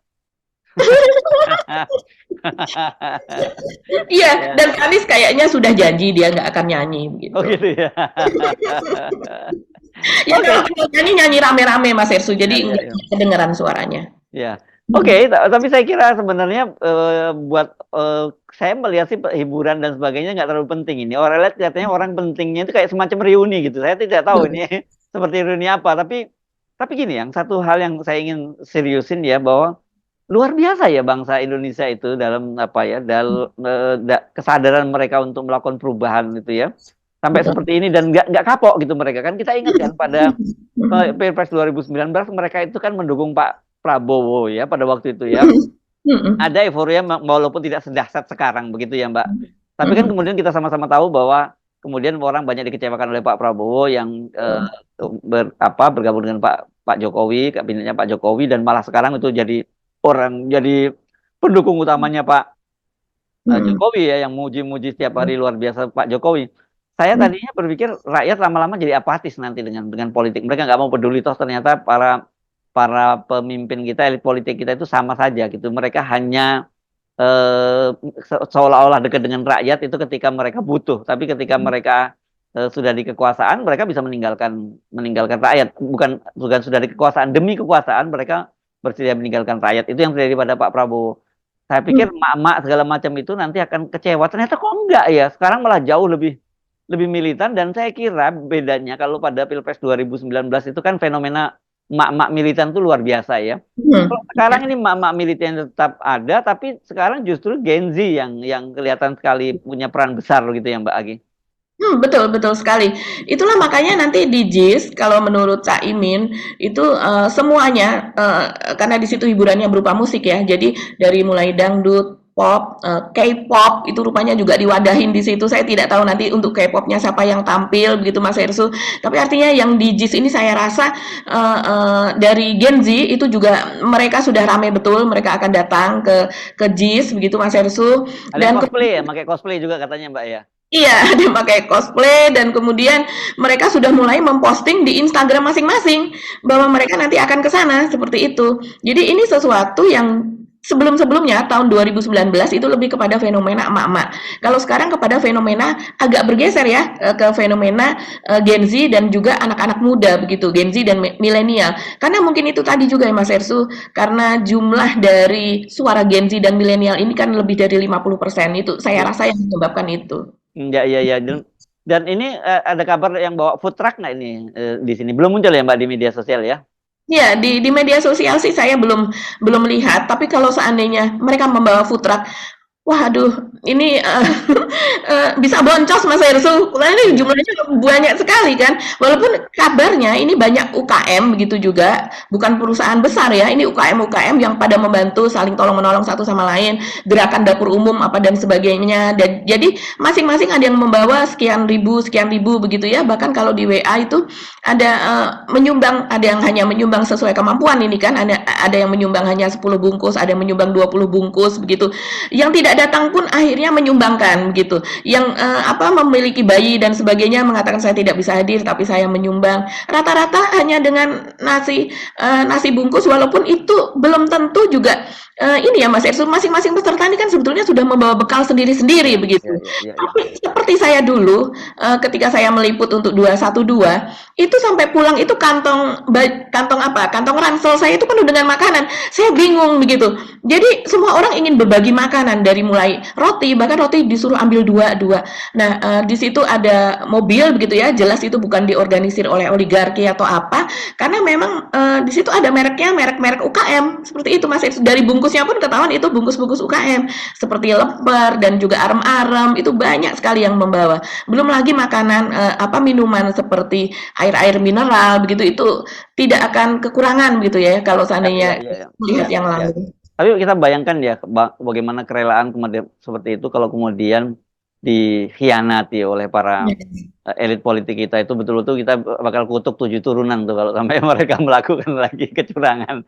Iya, dan Anies kayaknya sudah janji dia nggak akan nyanyi begitu.
Oh gitu ya.
Ya kalau nyanyi rame-rame Mas Ersu, jadi nggak kedengeran suaranya.
Ya, oke. Tapi saya kira sebenarnya buat saya melihat sih hiburan dan sebagainya nggak terlalu penting ini. Orang lihat katanya orang pentingnya itu kayak semacam reuni gitu. Saya tidak tahu ini seperti reuni apa. Tapi gini, yang satu hal yang saya ingin seriusin ya bahwa luar biasa ya bangsa Indonesia itu dalam kesadaran mereka untuk melakukan perubahan itu ya sampai seperti ini dan nggak kapok gitu mereka kan. Kita ingat kan pada Pilpres 2019 mereka itu kan mendukung Pak Prabowo ya pada waktu itu ya. Ada euforia walaupun tidak sedahsyat sekarang begitu ya Mbak. Tapi kan kemudian kita sama-sama tahu bahwa kemudian orang banyak dikecewakan oleh Pak Prabowo yang bergabung dengan Pak Jokowi, kabinetnya Pak Jokowi dan malah sekarang itu jadi pendukung utamanya Pak Jokowi ya, yang muji-muji setiap hari luar biasa Pak Jokowi. Saya tadinya berpikir rakyat lama-lama jadi apatis nanti dengan politik. Mereka nggak mau peduli, toh ternyata para pemimpin kita, elit politik kita itu sama saja gitu. Mereka hanya seolah-olah dekat dengan rakyat itu ketika mereka butuh, tapi ketika mereka sudah di kekuasaan, mereka bisa meninggalkan rakyat. Bukan sudah di kekuasaan, demi kekuasaan mereka bersedia meninggalkan rakyat. Itu yang terjadi pada Pak Prabowo. Saya pikir emak-emak segala macam itu nanti akan kecewa. Ternyata kok enggak ya. Sekarang malah jauh lebih militan dan saya kira bedanya kalau pada Pilpres 2019 itu kan fenomena emak-emak militan itu luar biasa ya. Kalau sekarang ini emak-emak militan tetap ada, tapi sekarang justru Gen Z yang kelihatan sekali punya peran besar gitu ya Mbak Agi.
Betul sekali. Itulah makanya nanti di JIS kalau menurut Caimin itu semuanya karena di situ hiburannya berupa musik ya. Jadi dari mulai dangdut, pop, K-pop itu rupanya juga diwadahin di situ. Saya tidak tahu nanti untuk K-popnya siapa yang tampil begitu Mas Ersu. Tapi artinya yang di JIS ini saya rasa dari Gen Z itu juga mereka sudah ramai betul. Mereka akan datang ke JIS begitu Mas Ersu.
Dan cosplay ya, pakai cosplay juga katanya Mbak ya.
Iya, ada pakai cosplay dan kemudian mereka sudah mulai memposting di Instagram masing-masing bahwa mereka nanti akan ke sana seperti itu. Jadi ini sesuatu yang sebelum-sebelumnya tahun 2019 itu lebih kepada fenomena emak-emak. Kalau sekarang kepada fenomena agak bergeser ya ke fenomena Gen Z dan juga anak-anak muda begitu, Gen Z dan milenial. Karena mungkin itu tadi juga ya Mas Ersu, karena jumlah dari suara Gen Z dan milenial ini kan lebih dari 50% itu. Saya rasa yang menyebabkan itu.
Iya. Dan ini ada kabar yang bawa food truck nggak ini di sini? Belum muncul ya Mbak di media sosial ya?
Ya, di media sosial sih saya belum lihat, tapi kalau seandainya mereka membawa food truck, waduh, ini bisa boncos Mas Ersu. Ini jumlahnya banyak sekali kan. Walaupun kabarnya ini banyak UKM begitu juga, bukan perusahaan besar ya. Ini UKM yang pada membantu saling tolong menolong satu sama lain, gerakan dapur umum apa dan sebagainya. Dan jadi masing-masing ada yang membawa sekian ribu begitu ya. Bahkan kalau di WA itu ada menyumbang, ada yang hanya menyumbang sesuai kemampuan ini kan. Ada yang menyumbang hanya 10 bungkus, ada yang menyumbang 20 bungkus begitu. Yang tidak datang pun akhirnya menyumbangkan gitu. Yang memiliki bayi dan sebagainya mengatakan saya tidak bisa hadir tapi saya menyumbang. Rata-rata hanya dengan nasi bungkus, walaupun itu belum tentu juga ini ya Mas Ersu, masing-masing peserta ini kan sebetulnya sudah membawa bekal sendiri-sendiri begitu. Tapi seperti saya dulu ketika saya meliput untuk 212 itu sampai pulang itu kantong ransel saya itu penuh dengan makanan. Saya bingung begitu. Jadi semua orang ingin berbagi makanan, dari mulai roti, bahkan roti disuruh ambil dua. Nah, di situ ada mobil begitu ya, jelas itu bukan diorganisir oleh oligarki atau apa, karena memang di situ ada mereknya, merek-merek UKM seperti itu Mas. Dari bungkusnya pun ketahuan itu bungkus-bungkus UKM seperti lemper dan juga arem-arem, itu banyak sekali yang membawa. Belum lagi makanan minuman seperti air-air mineral begitu, itu tidak akan kekurangan gitu ya kalau seandainya melihat yang lalu.
Tapi kita bayangkan ya bagaimana kerelaan kemudian seperti itu kalau kemudian dikhianati oleh para elit politik kita, itu betul-betul kita bakal kutuk 7 turunan tuh kalau sampai mereka melakukan lagi kecurangan.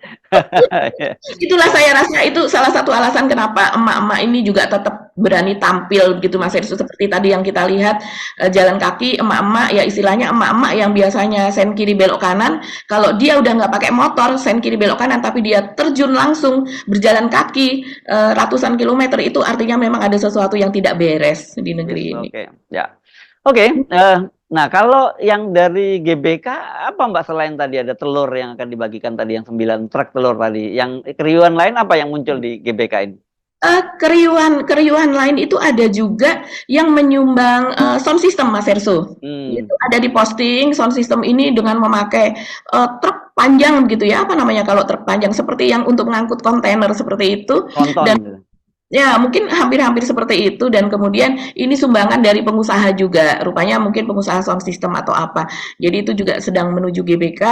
Itulah saya rasa itu salah satu alasan kenapa emak-emak ini juga tetap berani tampil gitu Mas Ersu, seperti tadi yang kita lihat jalan kaki emak-emak, ya istilahnya emak-emak yang biasanya sen kiri belok kanan, kalau dia udah nggak pakai motor sen kiri belok kanan tapi dia terjun langsung berjalan kaki ratusan kilometer, itu artinya memang ada sesuatu yang tidak beres di negeri ini.
Oke. Nah, kalau yang dari GBK apa Mbak, selain tadi ada telur yang akan dibagikan tadi, yang 9 truk telur tadi, yang keriuhan lain apa yang muncul di GBK ini?
Keriuhan lain itu ada juga yang menyumbang sound system Mas Ersu. Itu ada di posting sound system ini dengan memakai truk panjang begitu ya, apa namanya kalau truk panjang seperti yang untuk mengangkut kontainer seperti itu. Dan ya mungkin hampir-hampir seperti itu, dan kemudian ini sumbangan dari pengusaha juga, rupanya mungkin pengusaha sound system atau apa. Jadi itu juga sedang menuju GBK.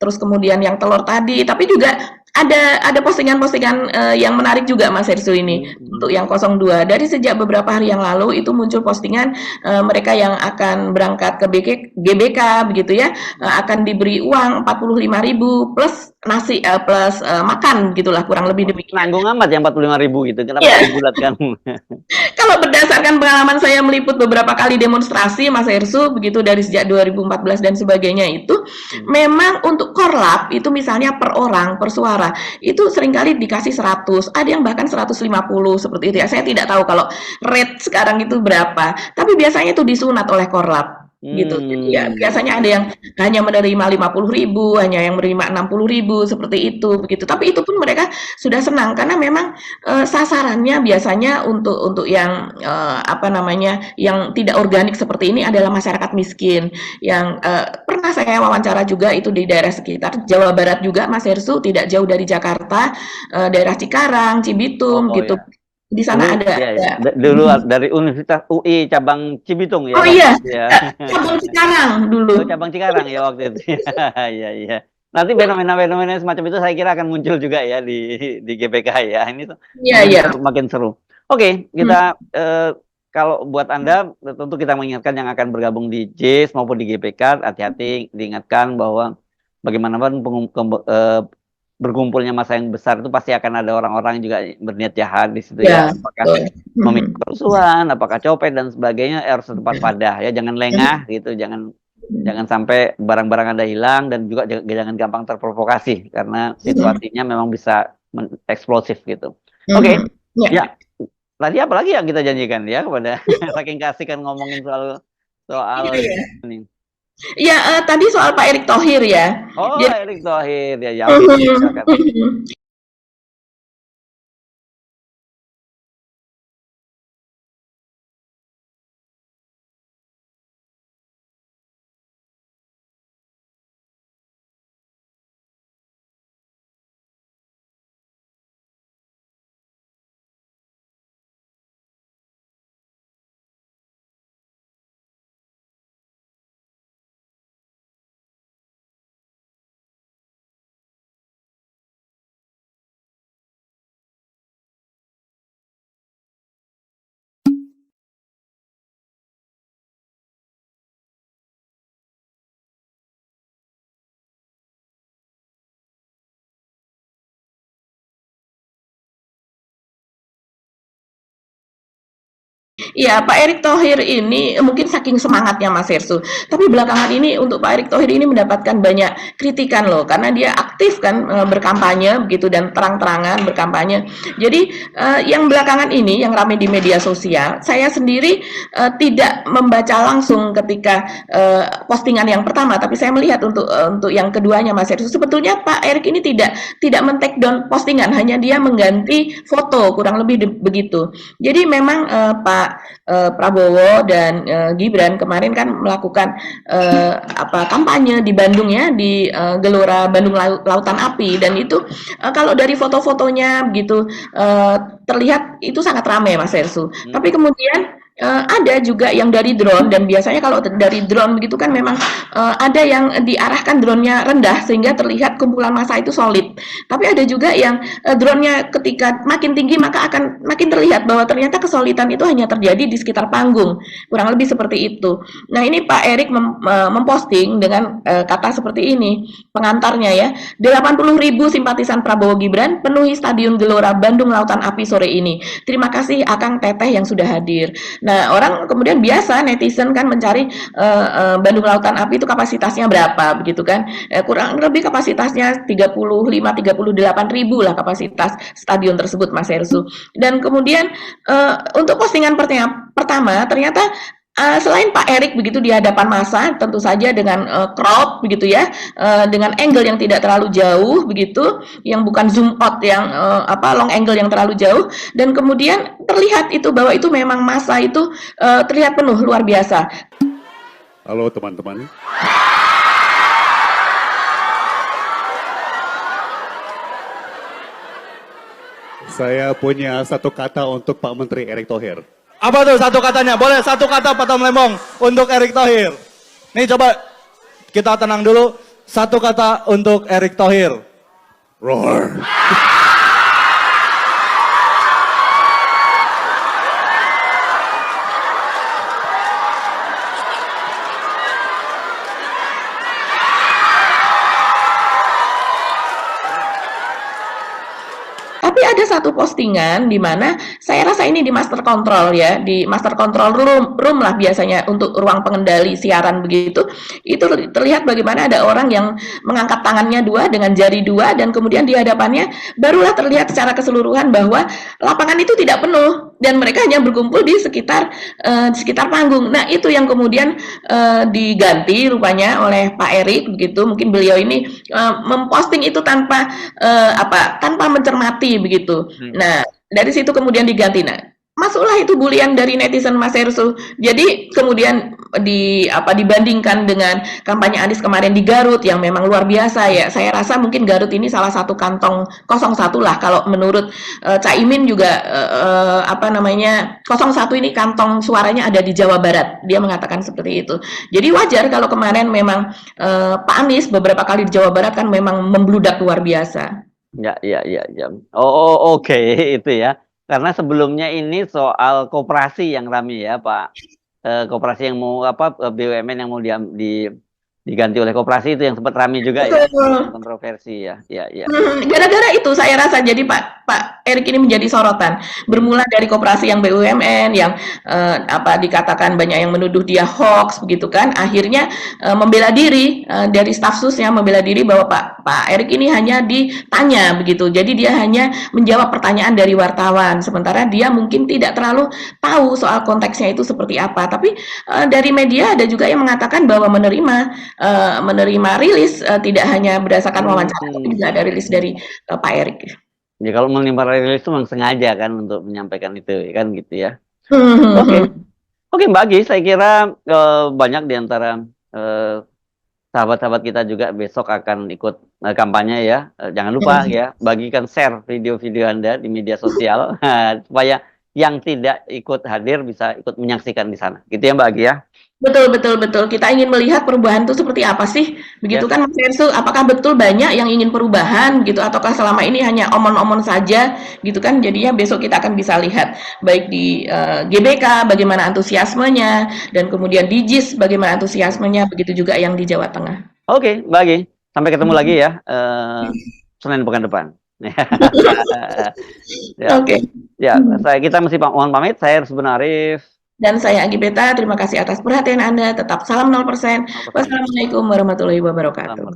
Terus kemudian yang telur tadi, tapi juga ada postingan-postingan yang menarik juga Mas Ersu ini untuk yang 02. Dari sejak beberapa hari yang lalu itu muncul postingan mereka yang akan berangkat ke GBK begitu ya, akan diberi uang 45.000 plus nasi plus makan gitulah, kurang lebih demikian.
Nanggung amat ya 45.000 gitu. Kenapa dibulatkan?
Kalau berdasarkan pengalaman saya meliput beberapa kali demonstrasi Mas Ersu begitu dari sejak 2014 dan sebagainya itu, memang untuk korlap itu misalnya per orang, per suara itu seringkali dikasih 100, ada yang bahkan 150 seperti itu ya. Saya tidak tahu kalau rate sekarang itu berapa, tapi biasanya itu disunat oleh korlap gitu. Jadi ya biasanya ada yang hanya menerima 50.000, hanya yang menerima 60.000 seperti itu begitu. Tapi itu pun mereka sudah senang karena memang sasarannya biasanya untuk yang yang tidak organik seperti ini adalah masyarakat miskin yang pernah saya wawancara juga itu di daerah sekitar Jawa Barat juga Mas Ersu, tidak jauh dari Jakarta, daerah Cikarang, Cibitung gitu. Di sana
dulu dari Universitas UI cabang Cibitung ya.
Oh iya, cabang Cikarang dulu.
Cabang Cikarang ya waktu itu. Iya. Nanti fenomena-fenomena semacam itu saya kira akan muncul juga ya di GBK ya. Ini tuh makin seru. Oke, kita kalau buat Anda tentu kita mengingatkan yang akan bergabung di JIS maupun di GBK, hati-hati, diingatkan bahwa bagaimanapun berkumpulnya masa yang besar itu pasti akan ada orang-orang juga berniat jahat di situ ya. Apakah memicu kerusuhan, apakah copet dan sebagainya, harus tetap waspada ya, jangan lengah gitu, jangan sampai barang-barang Anda hilang, dan juga jangan gampang terprovokasi karena situasinya memang bisa eksplosif gitu. Oke. Ya. Tadi apa lagi yang kita janjikan ya kepada saking kasih kan ngomongin soal ini.
Ya, tadi soal Pak Erick Thohir ya.
Oh, Erick Thohir ya.
Iya, Pak Erick Thohir ini mungkin saking semangatnya Mas Hersu, tapi belakangan ini untuk Pak Erick Thohir ini mendapatkan banyak kritikan loh, karena dia aktif kan berkampanye begitu dan terang-terangan berkampanye. Jadi yang belakangan ini yang ramai di media sosial, saya sendiri tidak membaca langsung ketika postingan yang pertama, tapi saya melihat untuk yang keduanya Mas Hersu, sebetulnya Pak Erick ini tidak men-take down postingan, hanya dia mengganti foto kurang lebih begitu. Jadi memang Pak Prabowo dan Gibran kemarin kan melakukan kampanye di Bandung ya, di Gelora Bandung Lautan Api, dan itu kalau dari foto-fotonya begitu terlihat itu sangat ramai Mas Hersu. Tapi kemudian ada juga yang dari drone, dan biasanya kalau dari drone begitu kan memang ada yang diarahkan drone-nya rendah sehingga terlihat kumpulan massa itu solid. Tapi ada juga yang drone-nya ketika makin tinggi maka akan makin terlihat bahwa ternyata kesolidan itu hanya terjadi di sekitar panggung. Kurang lebih seperti itu. Nah, ini Pak Erick memposting dengan kata seperti ini pengantarnya ya. 80.000 simpatisan Prabowo Gibran penuhi Stadion Gelora Bandung Lautan Api sore ini. Terima kasih Akang Teteh yang sudah hadir. Nah, orang kemudian biasa netizen kan mencari Bandung Lautan Api itu kapasitasnya berapa begitu kan? Kurang lebih kapasitasnya 38.000 lah kapasitas stadion tersebut Mas Hersu. Dan kemudian untuk postingan pertama ternyata selain Pak Erick begitu di hadapan massa, tentu saja dengan crop begitu ya, dengan angle yang tidak terlalu jauh begitu, yang bukan zoom out yang long angle yang terlalu jauh, dan kemudian terlihat itu bahwa itu memang massa itu terlihat penuh luar biasa.
Halo teman-teman. Saya punya satu kata untuk Pak Menteri Erick Thohir.
Apa tuh satu katanya? Boleh satu kata Pak Tom Lembong untuk Erick Thohir. Nih coba kita tenang dulu. Satu kata untuk Erick Thohir.
Roar.
Tapi ada satu postingan di mana saya rasa ini di master control ya, di master control room lah biasanya untuk ruang pengendali siaran begitu. Itu terlihat bagaimana ada orang yang mengangkat tangannya dua dengan jari dua, dan kemudian di hadapannya barulah terlihat secara keseluruhan bahwa lapangan itu tidak penuh dan mereka hanya berkumpul di sekitar panggung. Nah, itu yang kemudian diganti rupanya oleh Pak Erick begitu. Mungkin beliau ini memposting itu tanpa mencermati begitu. Nah, dari situ kemudian diganti. Nah, masuklah itu bulian dari netizen Mas Hersu. Jadi kemudian dibandingkan dengan kampanye Anies kemarin di Garut yang memang luar biasa ya. Saya rasa mungkin Garut ini salah satu kantong 01 lah kalau menurut Caimin juga 01 ini kantong suaranya ada di Jawa Barat. Dia mengatakan seperti itu. Jadi wajar kalau kemarin memang Pak Anies beberapa kali di Jawa Barat kan memang membludak luar biasa.
Ya. Oke, itu ya. Karena sebelumnya ini soal koperasi yang ramai ya, Pak. Koperasi yang mau BUMN yang mau diganti oleh koperasi itu yang sempat ramai juga ya, kontroversi ya.
Gara-gara itu saya rasa jadi Pak Erick ini menjadi sorotan. Bermula dari koperasi yang BUMN yang dikatakan banyak yang menuduh dia hoax begitu kan. Akhirnya membela diri dari staf susnya membela diri bahwa Pak Erick ini hanya ditanya begitu. Jadi dia hanya menjawab pertanyaan dari wartawan. Sementara dia mungkin tidak terlalu tahu soal konteksnya itu seperti apa. Tapi dari media ada juga yang mengatakan bahwa menerima rilis tidak hanya berdasarkan wawancara, tapi juga ada rilis dari Pak Erick.
Ya kalau menerima rilis itu memang sengaja kan untuk menyampaikan itu kan gitu ya. Oke, Mbak Agi, saya kira banyak di antara sahabat-sahabat kita juga besok akan ikut kampanye ya. Jangan lupa ya, bagikan share video-video Anda di media sosial supaya yang tidak ikut hadir bisa ikut menyaksikan di sana. Gitu ya Mbak Agi ya.
Betul. Kita ingin melihat perubahan itu seperti apa sih? Begitu kan Mas Hersu, apakah betul banyak yang ingin perubahan gitu, ataukah selama ini hanya omon-omon saja gitu kan? Jadinya besok kita akan bisa lihat baik di GBK bagaimana antusiasmenya, dan kemudian di JIS bagaimana antusiasmenya, begitu juga yang di Jawa Tengah.
Oke, Mbak Agi, sampai ketemu lagi ya Senin pekan depan. Ya.
Oke.
Ya, kita mesti mohon pamit. Saya Rusbun Arif.
Dan saya Anggi Beta, terima kasih atas perhatian Anda. Tetap salam 0%. Wassalamualaikum warahmatullahi wabarakatuh.